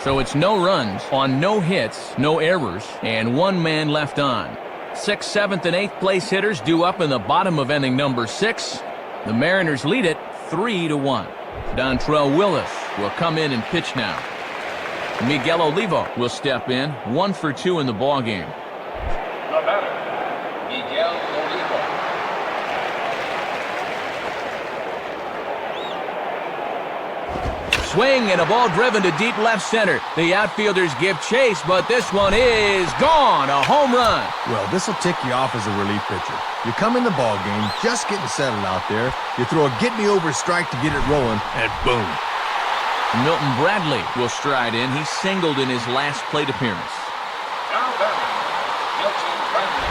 So it's no runs on no hits, no errors, and 1 man left on. 6th, 7th, and 8th place hitters due up in the bottom of inning number 6. The Mariners lead it 3-1. Dontrell Willis will come in and pitch now. Miguel Olivo will step in, 1 for 2 in the ballgame. The batter, Miguel Olivo. swing and a ball driven to deep left center. The outfielders give chase, but this one is gone. A home run. Well, this will tick you off as a relief pitcher. You come in the ball game, just getting settled out there. You throw a get-me-over strike to get it rolling, and boom. Milton Bradley will stride in. He singled in his last plate appearance. Now batting, Milton Bradley.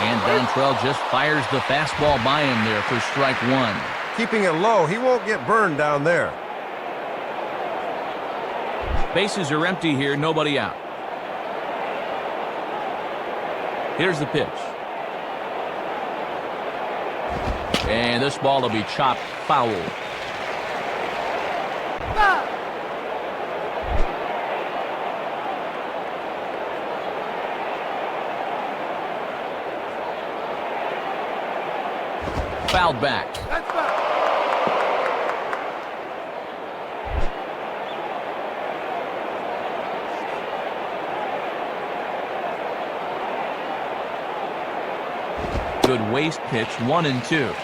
And Dontrell just fires the fastball by him there for strike one. Keeping it low, he won't get burned down there. Bases are empty here, nobody out. Here's the pitch. And this ball will be chopped foul. Fouled back. Good waste pitch, 1-2.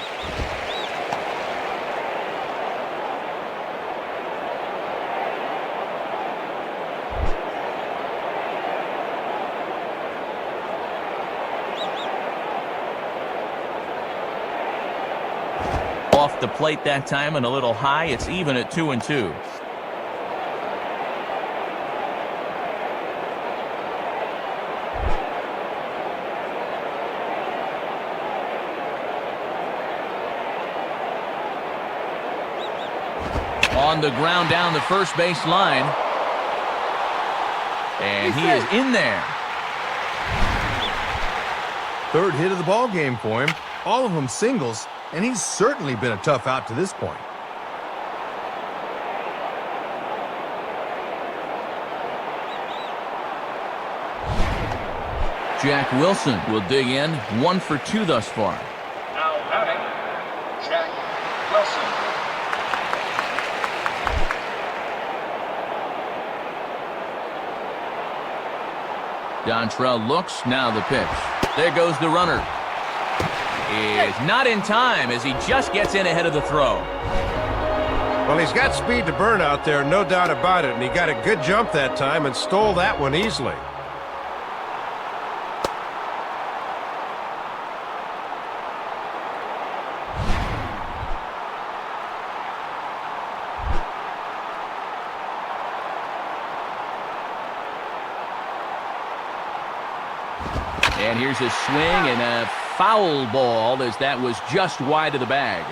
Off the plate that time and a little high. It's even at 2-2. On the ground down the first base line. And he is in there. Third hit of the ball game for him. All of them singles, and he's certainly been a tough out to this point. Jack Wilson will dig in. 1 for 2 thus far. Now batting, Jack Wilson. Dontrell looks, now the pitch. There goes the runner. Is not in time as he just gets in ahead of the throw. Well, he's got speed to burn out there, no doubt about it, and he got a good jump that time and stole that one easily. And here's a swing and a foul ball as that was just wide of the bag.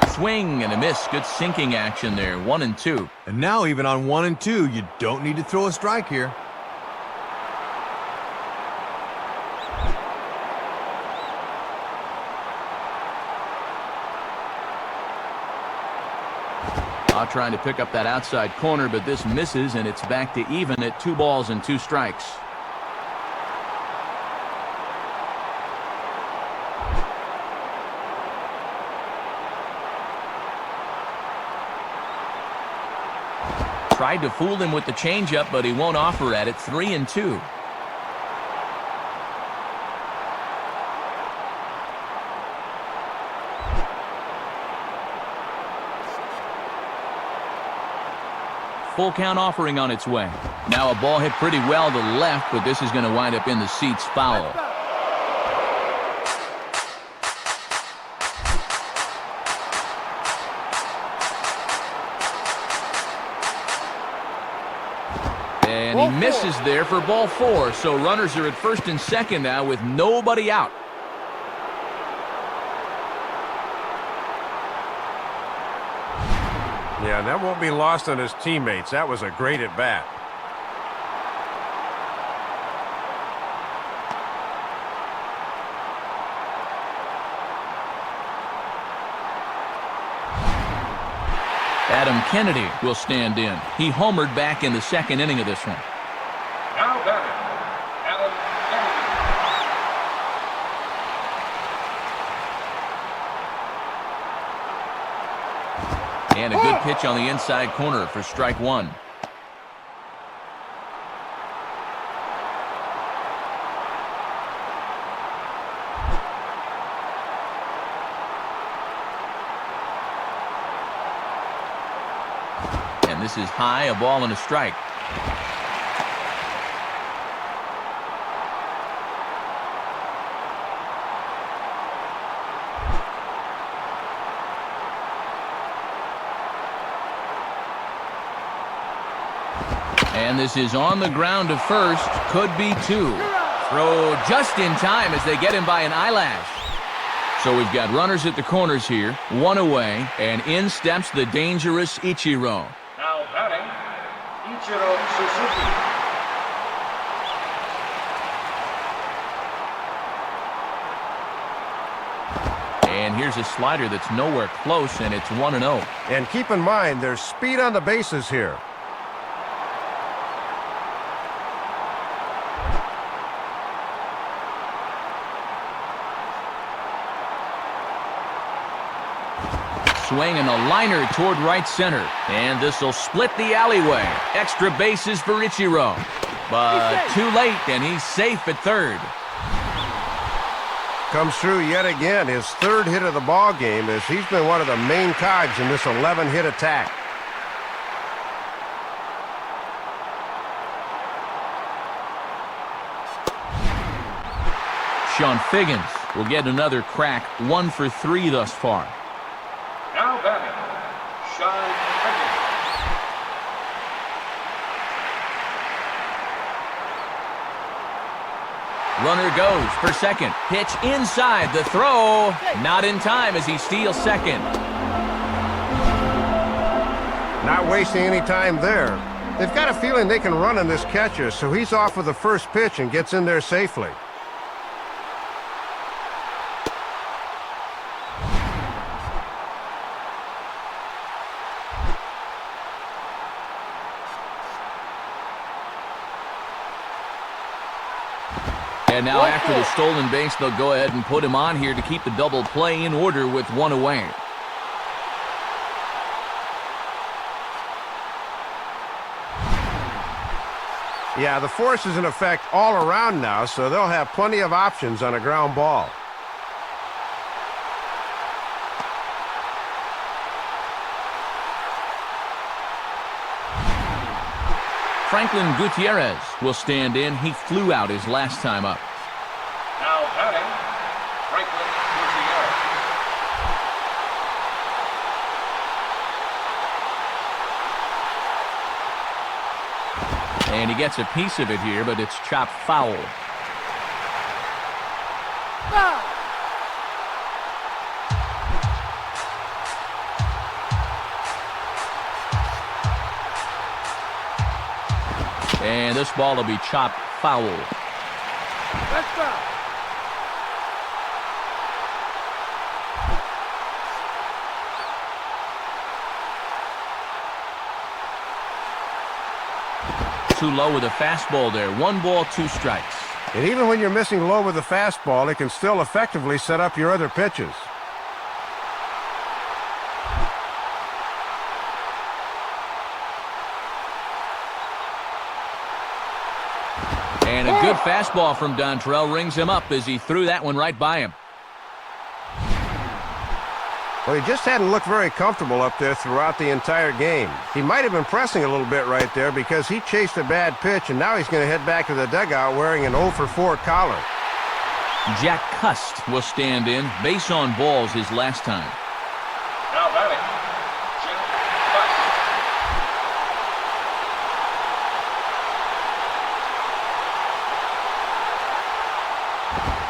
Swing and a miss. Good sinking action there. 1-2. And now even on 1-2, you don't need to throw a strike here. Trying to pick up that outside corner, but this misses, and it's back to even at 2 balls and 2 strikes. Tried to fool him with the changeup, but he won't offer at it. 3-2. Full count offering on its way. Now a ball hit pretty well to the left, but this is going to wind up in the seats foul. And he misses there for ball 4, so runners are at first and second now with nobody out. Yeah, that won't be lost on his teammates. That was a great at-bat. Adam Kennedy will stand in. He homered back in the second inning of this one. Now batting, Adam And a good pitch on the inside corner for strike one. And this is high, a ball and a strike. And this is on the ground to first. Could be two. Throw just in time as they get him by an eyelash. So we've got runners at the corners here, one away, and in steps the dangerous Ichiro. Now batting, Ichiro Suzuki. And here's a slider that's nowhere close, and it's 1-0. And keep in mind, there's speed on the bases here. Swing and a liner toward right center. And this will split the alleyway. Extra bases for Ichiro. But too late, and he's safe at third. Comes through yet again, his third hit of the ball game, as he's been one of the main cogs in this 11-hit attack. Sean Figgins will get another crack, 1 for 3 thus far. Now batting, Sean Figgins. Runner goes for second. Pitch inside. The throw not in time as he steals second. Not wasting any time there. They've got a feeling they can run on this catcher, so he's off with the first pitch and gets in there safely. And now after the stolen base, they'll go ahead and put him on here to keep the double play in order with one away. Yeah, the force is in effect all around now, so they'll have plenty of options on a ground ball. Franklin Gutierrez will stand in. He flew out his last time up. Now batting, Franklin Gutierrez. And he gets a piece of it here, but it's chopped foul. And this ball will be chopped foul. Let's go. Too low with a fastball there. 1 ball, 2 strikes. And even when you're missing low with a fastball, it can still effectively set up your other pitches. And a good fastball from Dontrell rings him up as he threw that one right by him. Well, he just hadn't looked very comfortable up there throughout the entire game. He might have been pressing a little bit right there because he chased a bad pitch, and now he's going to head back to the dugout wearing an 0 for 4 collar. Jack Cust will stand in. Base on balls his last time. Now batting, Jack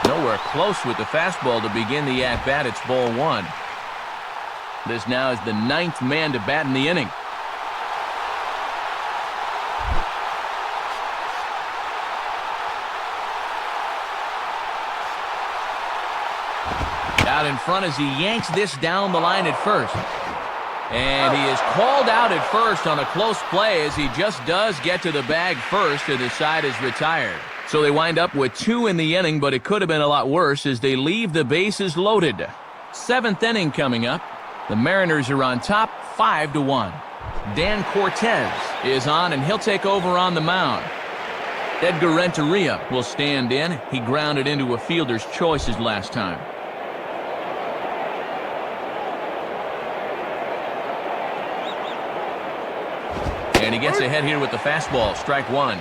Cust. Nowhere close with the fastball to begin the at-bat. It's ball 1. This now is the 9th man to bat in the inning. Out in front as he yanks this down the line at first. And he is called out at first on a close play as he just does get to the bag first and the side is retired. So they wind up with 2 in the inning, but it could have been a lot worse as they leave the bases loaded. 7th inning coming up. The Mariners are on top, 5-1. Dan Cortez is on, and he'll take over on the mound. Edgar Renteria will stand in. He grounded into a fielder's choices last time. And he gets ahead here with the fastball, strike one.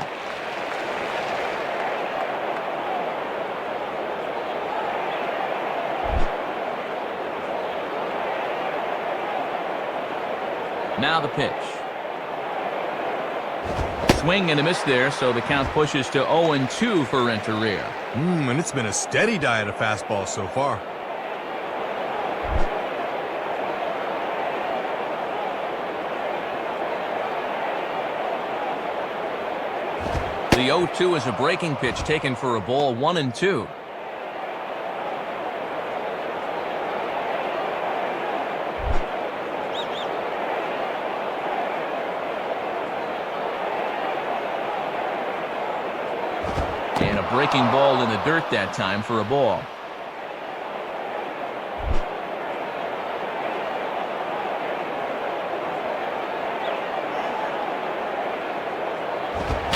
Now the pitch. Swing and a miss there, so the count pushes to 0-2 for Renteria. And it's been a steady diet of fastballs so far. The 0-2 is a breaking pitch taken for a ball, 1-2. And a breaking ball in the dirt that time for a ball.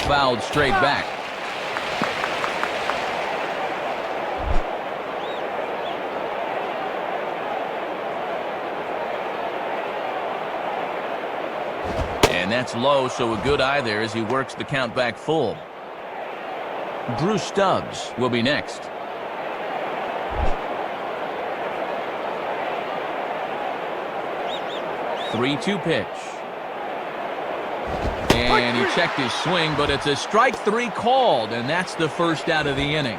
Fouled straight back. And that's low, so a good eye there as he works the count back full. Drew Stubbs will be next. Three-two pitch. And he checked his swing, but it's a strike three called, and that's the first out of the inning.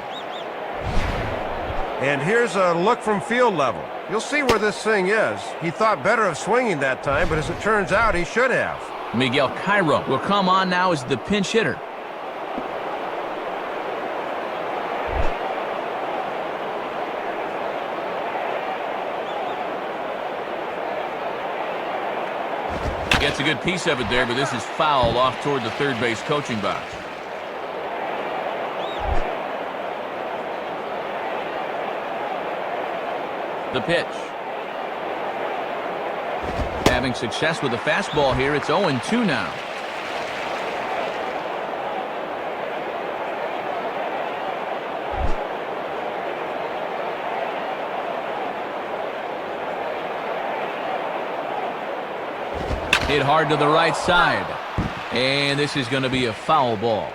And here's a look from field level. You'll see where this thing is. He thought better of swinging that time, but as it turns out, he should have. Miguel Cairo will come on now as the pinch hitter. Gets a good piece of it there, but this is foul off toward the third base coaching box. The pitch. Having success with the fastball here, it's 0-2 now. Hit hard to the right side. And this is going to be a foul ball.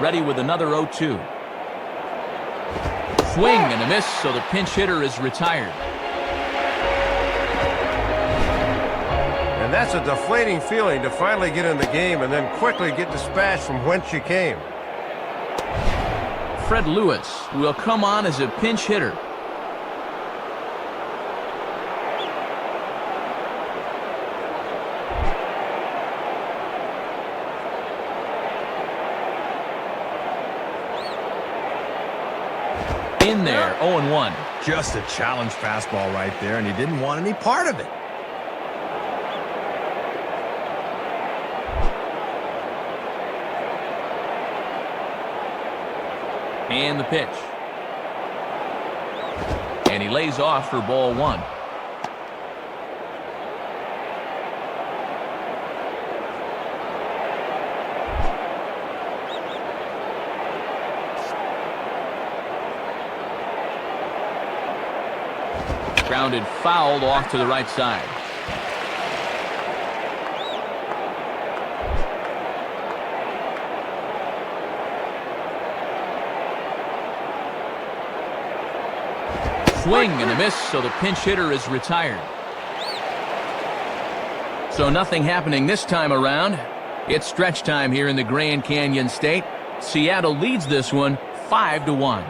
Ready with another 0-2. Swing and a miss, so the pinch hitter is retired. And that's a deflating feeling to finally get in the game and then quickly get dispatched from whence you came. Fred Lewis will come on as a pinch hitter. In there, 0-1. Just a challenge fastball right there, and he didn't want any part of it. And the pitch. And he lays off for ball one. Grounded fouled off to the right side. Swing and a miss, so the pinch hitter is retired. So nothing happening this time around. It's stretch time here in the Grand Canyon State. Seattle leads this one 5-1.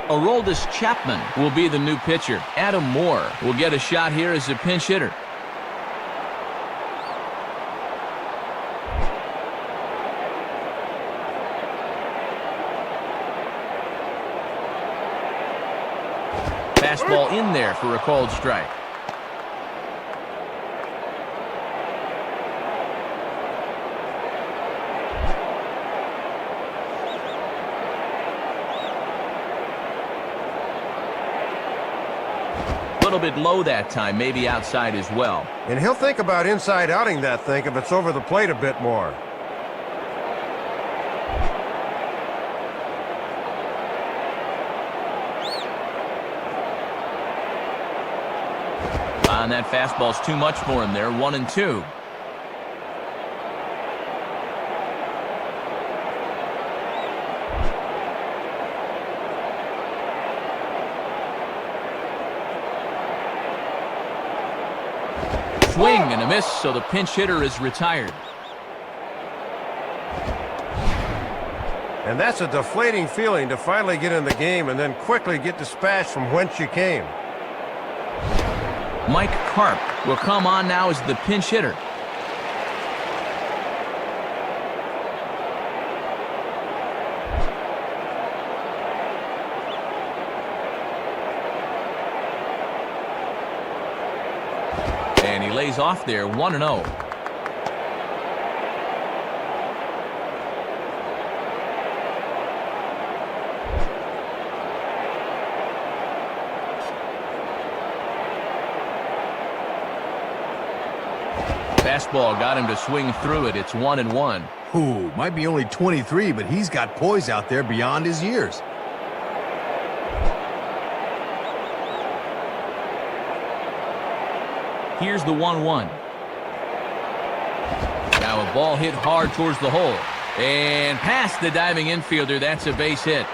Aroldis Chapman will be the new pitcher. Adam Moore will get a shot here as a pinch hitter. Fastball in there for a called strike. little bit low that time, maybe outside as well. And he'll think about inside outing that thing if it's over the plate a bit more. And that fastball's too much for him there, 1-2. Swing and a miss, so the pinch hitter is retired. And that's a deflating feeling to finally get in the game and then quickly get dispatched from whence you came. Mike Karp will come on now as the pinch hitter. And he lays off there, 1-0. Fastball got him to swing through it. It's 1-1. Ooh, might be only 23, but he's got poise out there beyond his years. Here's the 1-1. Now a ball hit hard towards the hole. And past the diving infielder, that's a base hit.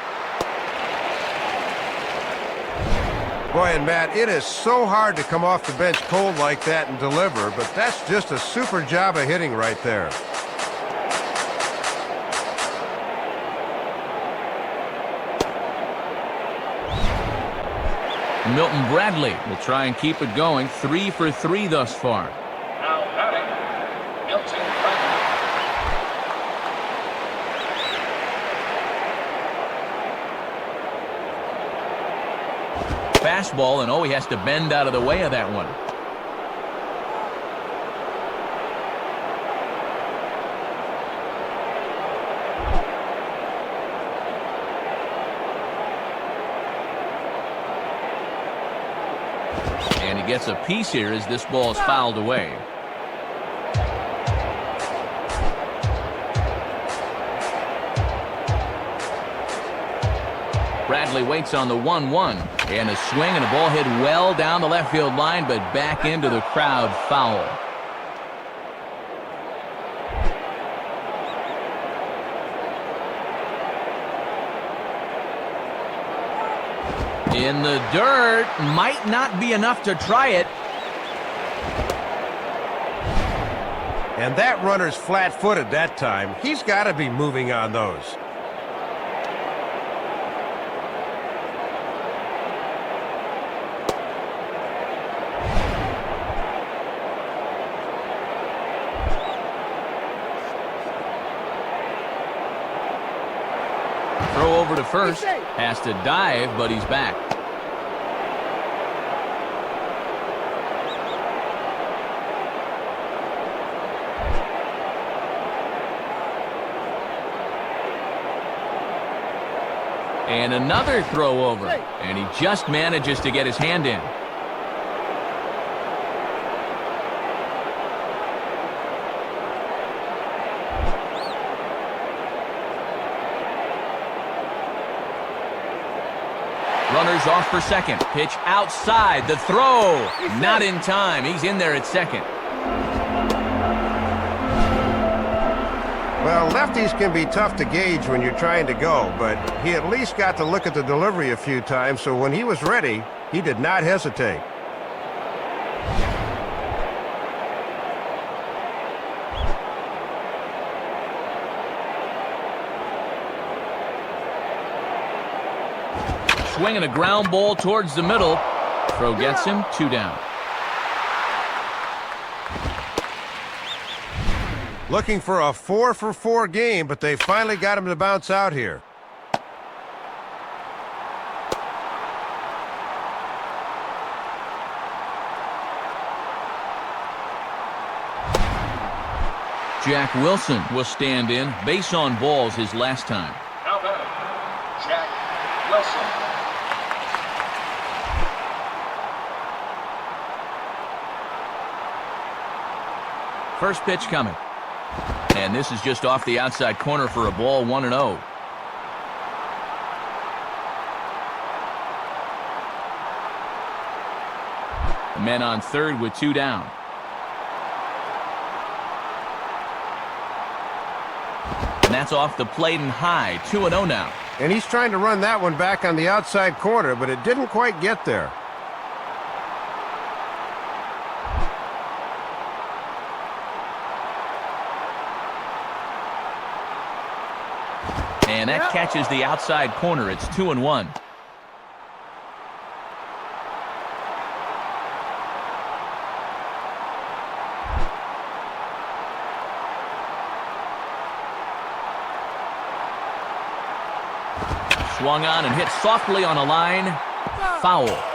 Boy, and Matt, it is so hard to come off the bench cold like that and deliver, but that's just a super job of hitting right there. Milton Bradley will try and keep it going. 3 for 3 thus far. Now batting, Milton Bradley. Fastball, and oh, he has to bend out of the way of that one. And he gets a piece here as this ball is fouled away. Bradley waits on the 1-1, and a swing and a ball hit well down the left field line, but back into the crowd, foul. In the dirt, might not be enough to try it. And that runner's flat-footed that time. He's got to be moving on those. Throw over to first. Has to dive, but he's back. And another throw over. And he just manages to get his hand in. Runners off for second. Pitch outside. The throw. Not in time. He's in there at second. Well, lefties can be tough to gauge when you're trying to go, but he at least got to look at the delivery a few times, so when he was ready, he did not hesitate. Swinging a ground ball towards the middle. Throw gets him, 2 down. Looking for a 4-for-4 game, but they finally got him to bounce out here. Jack Wilson will stand in. Base on balls his last time. Now batting, Jack Wilson. First pitch coming. And this is just off the outside corner for a ball, 1-0. Men on third with 2 down. And that's off the plate and high, 2-0 now. And he's trying to run that one back on the outside corner, but it didn't quite get there. And that catches the outside corner. It's 2-1. Swung on and hit softly on a line. Foul.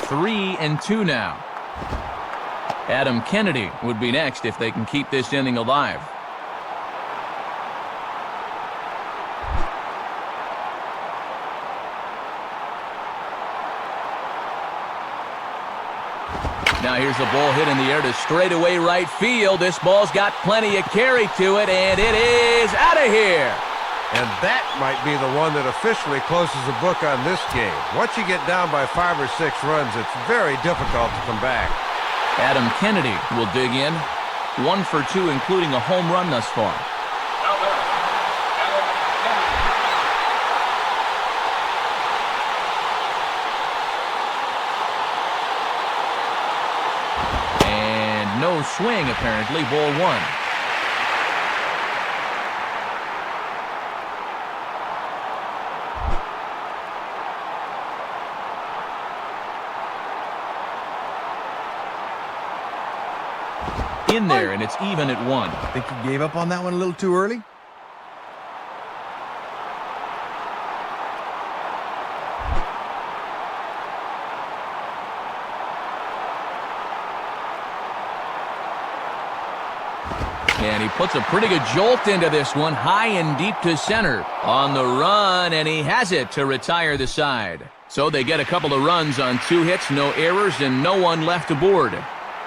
Three and 2 now. Adam Kennedy would be next if they can keep this inning alive. Now here's the ball hit in the air to straightaway right field. This ball's got plenty of carry to it, and it is out of here. And that might be the one that officially closes the book on this game. Once you get down by 5 or 6 runs, it's very difficult to come back. Adam Kennedy will dig in. 1 for 2, including a home run thus far. Now batting, Adam Kennedy. And no swing, apparently. Ball 1. In there, and it's even at 1. Think he gave up on that one a little too early? And he puts a pretty good jolt into this one, high and deep to center. On the run, and he has it to retire the side. So they get a couple of runs on 2 hits, no errors, and no one left aboard.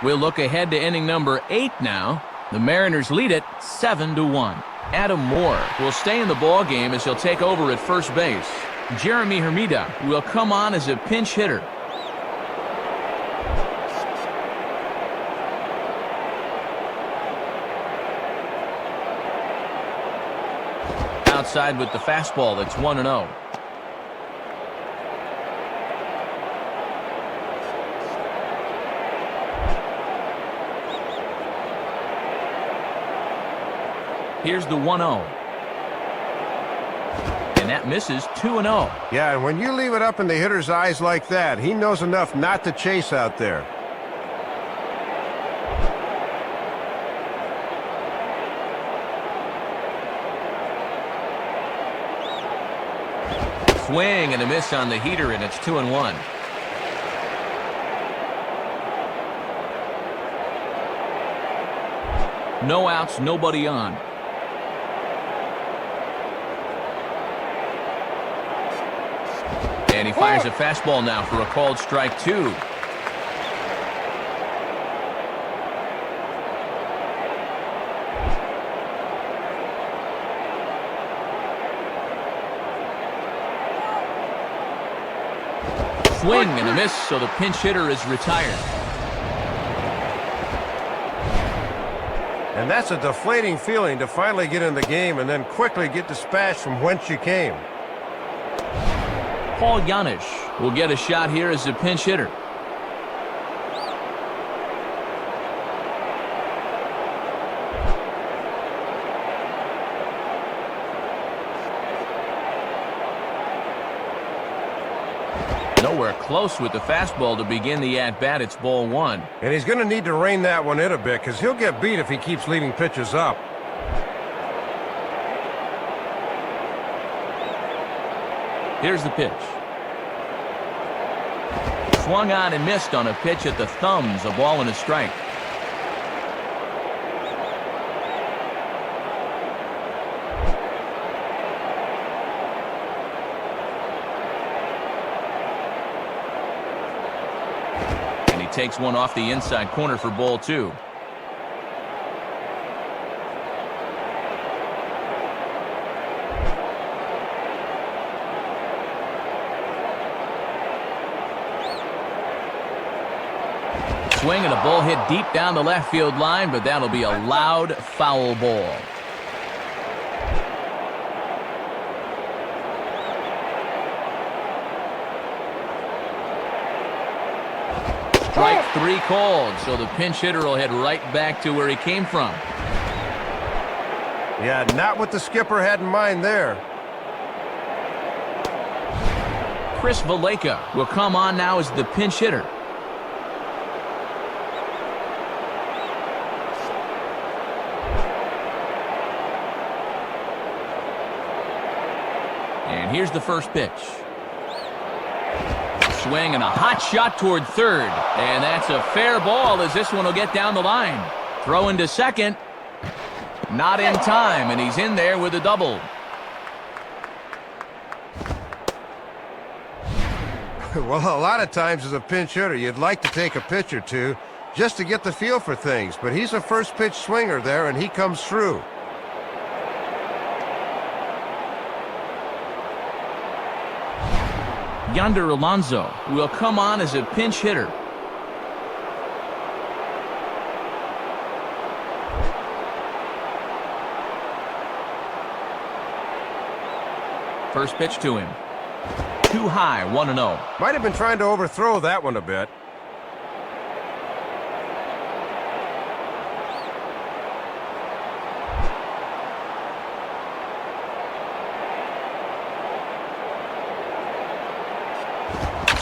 We'll look ahead to inning number 8 now. The Mariners lead it 7-1. Adam Moore will stay in the ball game as he'll take over at first base. Jeremy Hermida will come on as a pinch hitter. Outside with the fastball, that's 1-0. Here's the 1-0. And that misses, 2-0. Yeah, and when you leave it up in the hitter's eyes like that, he knows enough not to chase out there. Swing and a miss on the heater, and it's 2-1. No outs, nobody on. And he fires a fastball now for a called strike 2. Swing and a miss, so the pinch hitter is retired. And that's a deflating feeling to finally get in the game and then quickly get dispatched from whence you came. Paul Janisch will get a shot here as a pinch hitter. Nowhere close with the fastball to begin the at-bat. It's ball 1. And he's going to need to rein that one in a bit because he'll get beat if he keeps leaving pitches up. Here's the pitch. Swung on and missed on a pitch at the thumbs. A ball and a strike. takes one off the inside corner for ball 2. Swing and a ball hit deep down the left field line, but that'll be a loud foul ball. Strike 3 called, so the pinch hitter will head right back to where he came from. Yeah, not what the skipper had in mind there. Chris Valleca will come on now as the pinch hitter. And here's the first pitch. Swing and a hot shot toward third. And that's a fair ball as this one will get down the line. Throw into second. Not in time, and he's in there with a double. Well, a lot of times as a pinch hitter, you'd like to take a pitch or two just to get the feel for things. But he's a first pitch swinger there, and he comes through. Yonder Alonso will come on as a pinch hitter. First pitch to him. Too high, 1-0. Might have been trying to overthrow that one a bit.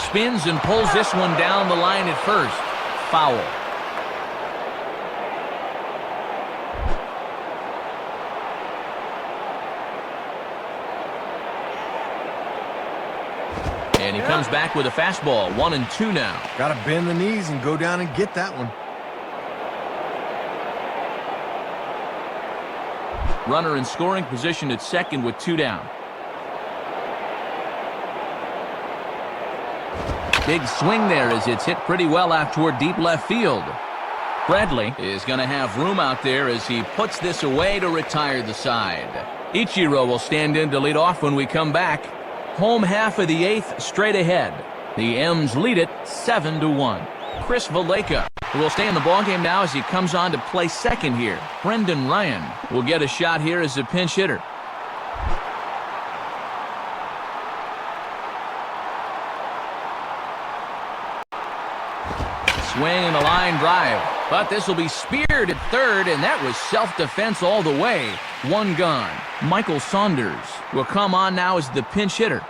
Spins and pulls this one down the line at first. Foul. And he comes back with a fastball. 1-2 now. Got to bend the knees and go down and get that one. Runner in scoring position at second with 2 down. Big swing there as it's hit pretty well out toward deep left field. Bradley is going to have room out there as he puts this away to retire the side. Ichiro will stand in to lead off when we come back. Home half of the 8th straight ahead. The M's lead it 7-1. Chris Valleca will stay in the ballgame now as he comes on to play second here. Brendan Ryan will get a shot here as a pinch hitter. Swing and a line drive, but this will be speared at third, and that was self-defense all the way. 1 gone. Michael Saunders will come on now as the pinch hitter.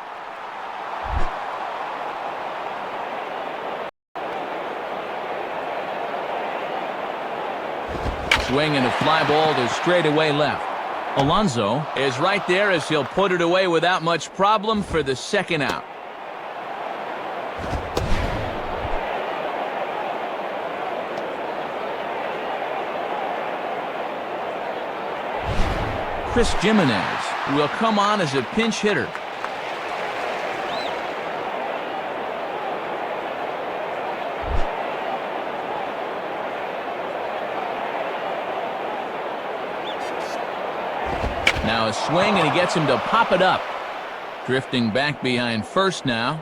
Swing and a fly ball to straightaway left. Alonso is right there as he'll put it away without much problem for the second out. Chris Jimenez will come on as a pinch hitter. Now a swing and he gets him to pop it up. Drifting back behind first now.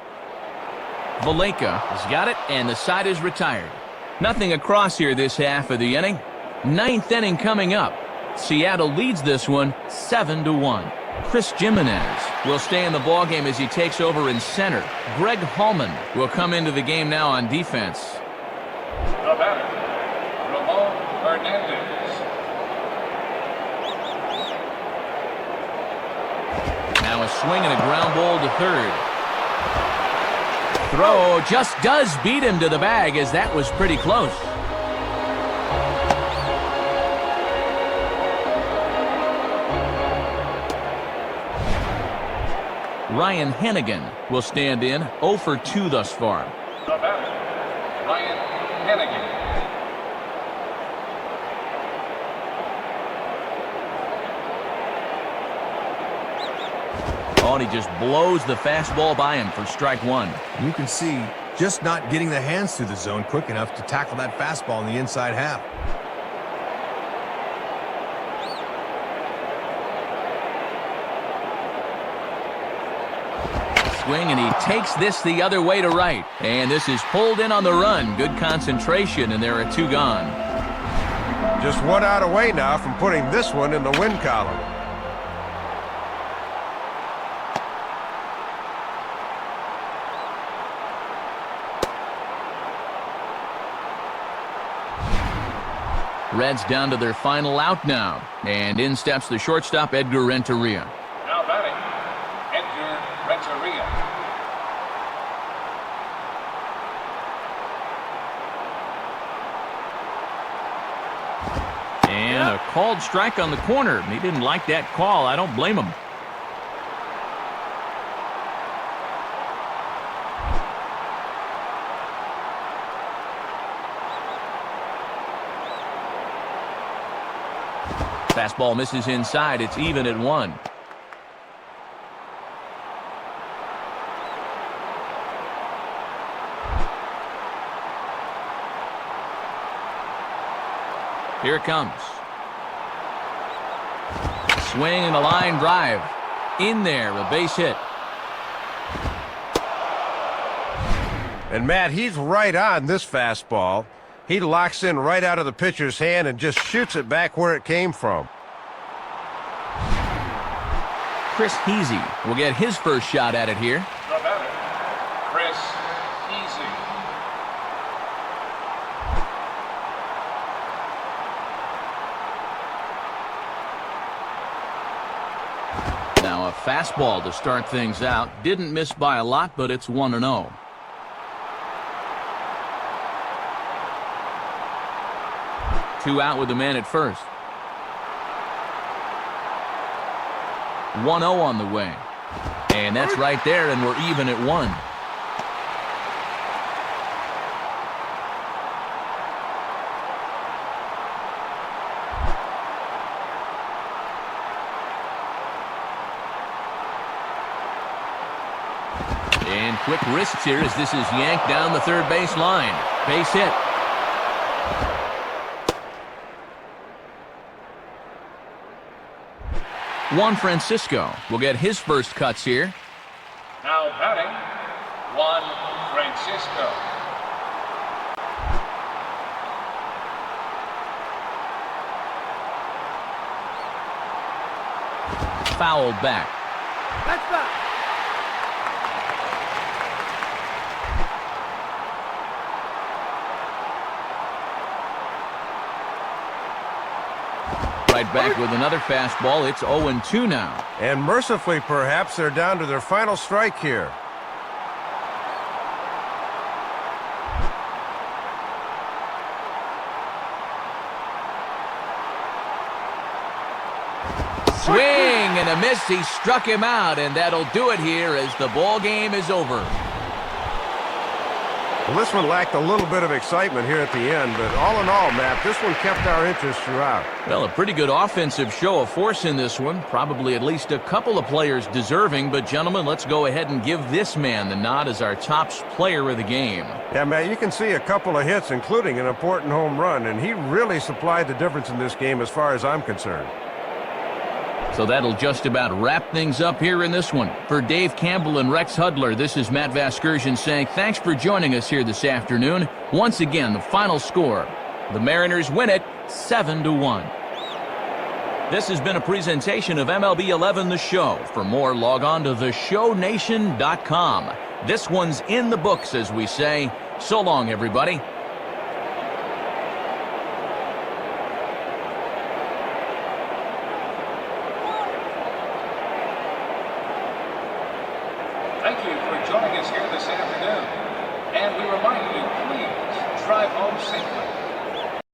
Valleca has got it and the side is retired. Nothing across here this half of the inning. 9th inning coming up. Seattle leads this one 7-1. Chris Jimenez will stay in the ballgame as he takes over in center. Greg Hallman will come into the game now on defense. The batter, Ramon Hernandez. Now a swing and a ground ball to third. Throw just does beat him to the bag as that was pretty close. Ryan Hennigan will stand in, 0 for 2 thus far. The batter, Ryan Hennigan. Oh, and he just blows the fastball by him for strike 1. You can see just not getting the hands through the zone quick enough to tackle that fastball in the inside half. Swing, and he takes this the other way to right. And this is pulled in on the run. Good concentration, and there are 2 gone. Just 1 out away now from putting this one in the win column. Reds down to their final out now. And in steps the shortstop, Edgar Renteria. Now batting, Edgar Renteria. And a called strike on the corner. He didn't like that call. I don't blame him. Fastball misses inside. It's even at 1. Here it comes. Swing and a line drive. In there, a base hit. And Matt, he's right on this fastball. He locks in right out of the pitcher's hand and just shoots it back where it came from. Chris Heasy will get his first shot at it here. The batter, Chris Heasy. Now a fastball to start things out. Didn't miss by a lot, but it's 1-0. Two out with the man at first. 1-0 on the way. And that's right there, and we're even at 1. And quick wrists here as this is yanked down the third base line. Base hit. Juan Francisco will get his first cuts here. Now batting, Juan Francisco. Fouled back. That's back. Right back with another fastball. It's 0-2 now. And mercifully, perhaps, they're down to their final strike here. Swing and a miss. He struck him out, and that'll do it here as the ball game is over. Well, this one lacked a little bit of excitement here at the end, but all in all, Matt, this one kept our interest throughout. Well, a pretty good offensive show of force in this one. Probably at least a couple of players deserving, but gentlemen, let's go ahead and give this man the nod as our top player of the game. Yeah, Matt, you can see a couple of hits, including an important home run, and he really supplied the difference in this game as far as I'm concerned. So that'll just about wrap things up here in this one. For Dave Campbell and Rex Hudler, this is Matt Vasgersian saying thanks for joining us here this afternoon. Once again, the final score. The Mariners win it 7-1. This has been a presentation of MLB 11 The Show. For more, log on to theshownation.com. This one's in the books, as we say. So long, everybody. Thank you for joining us here this afternoon. And we remind you, please drive home safely.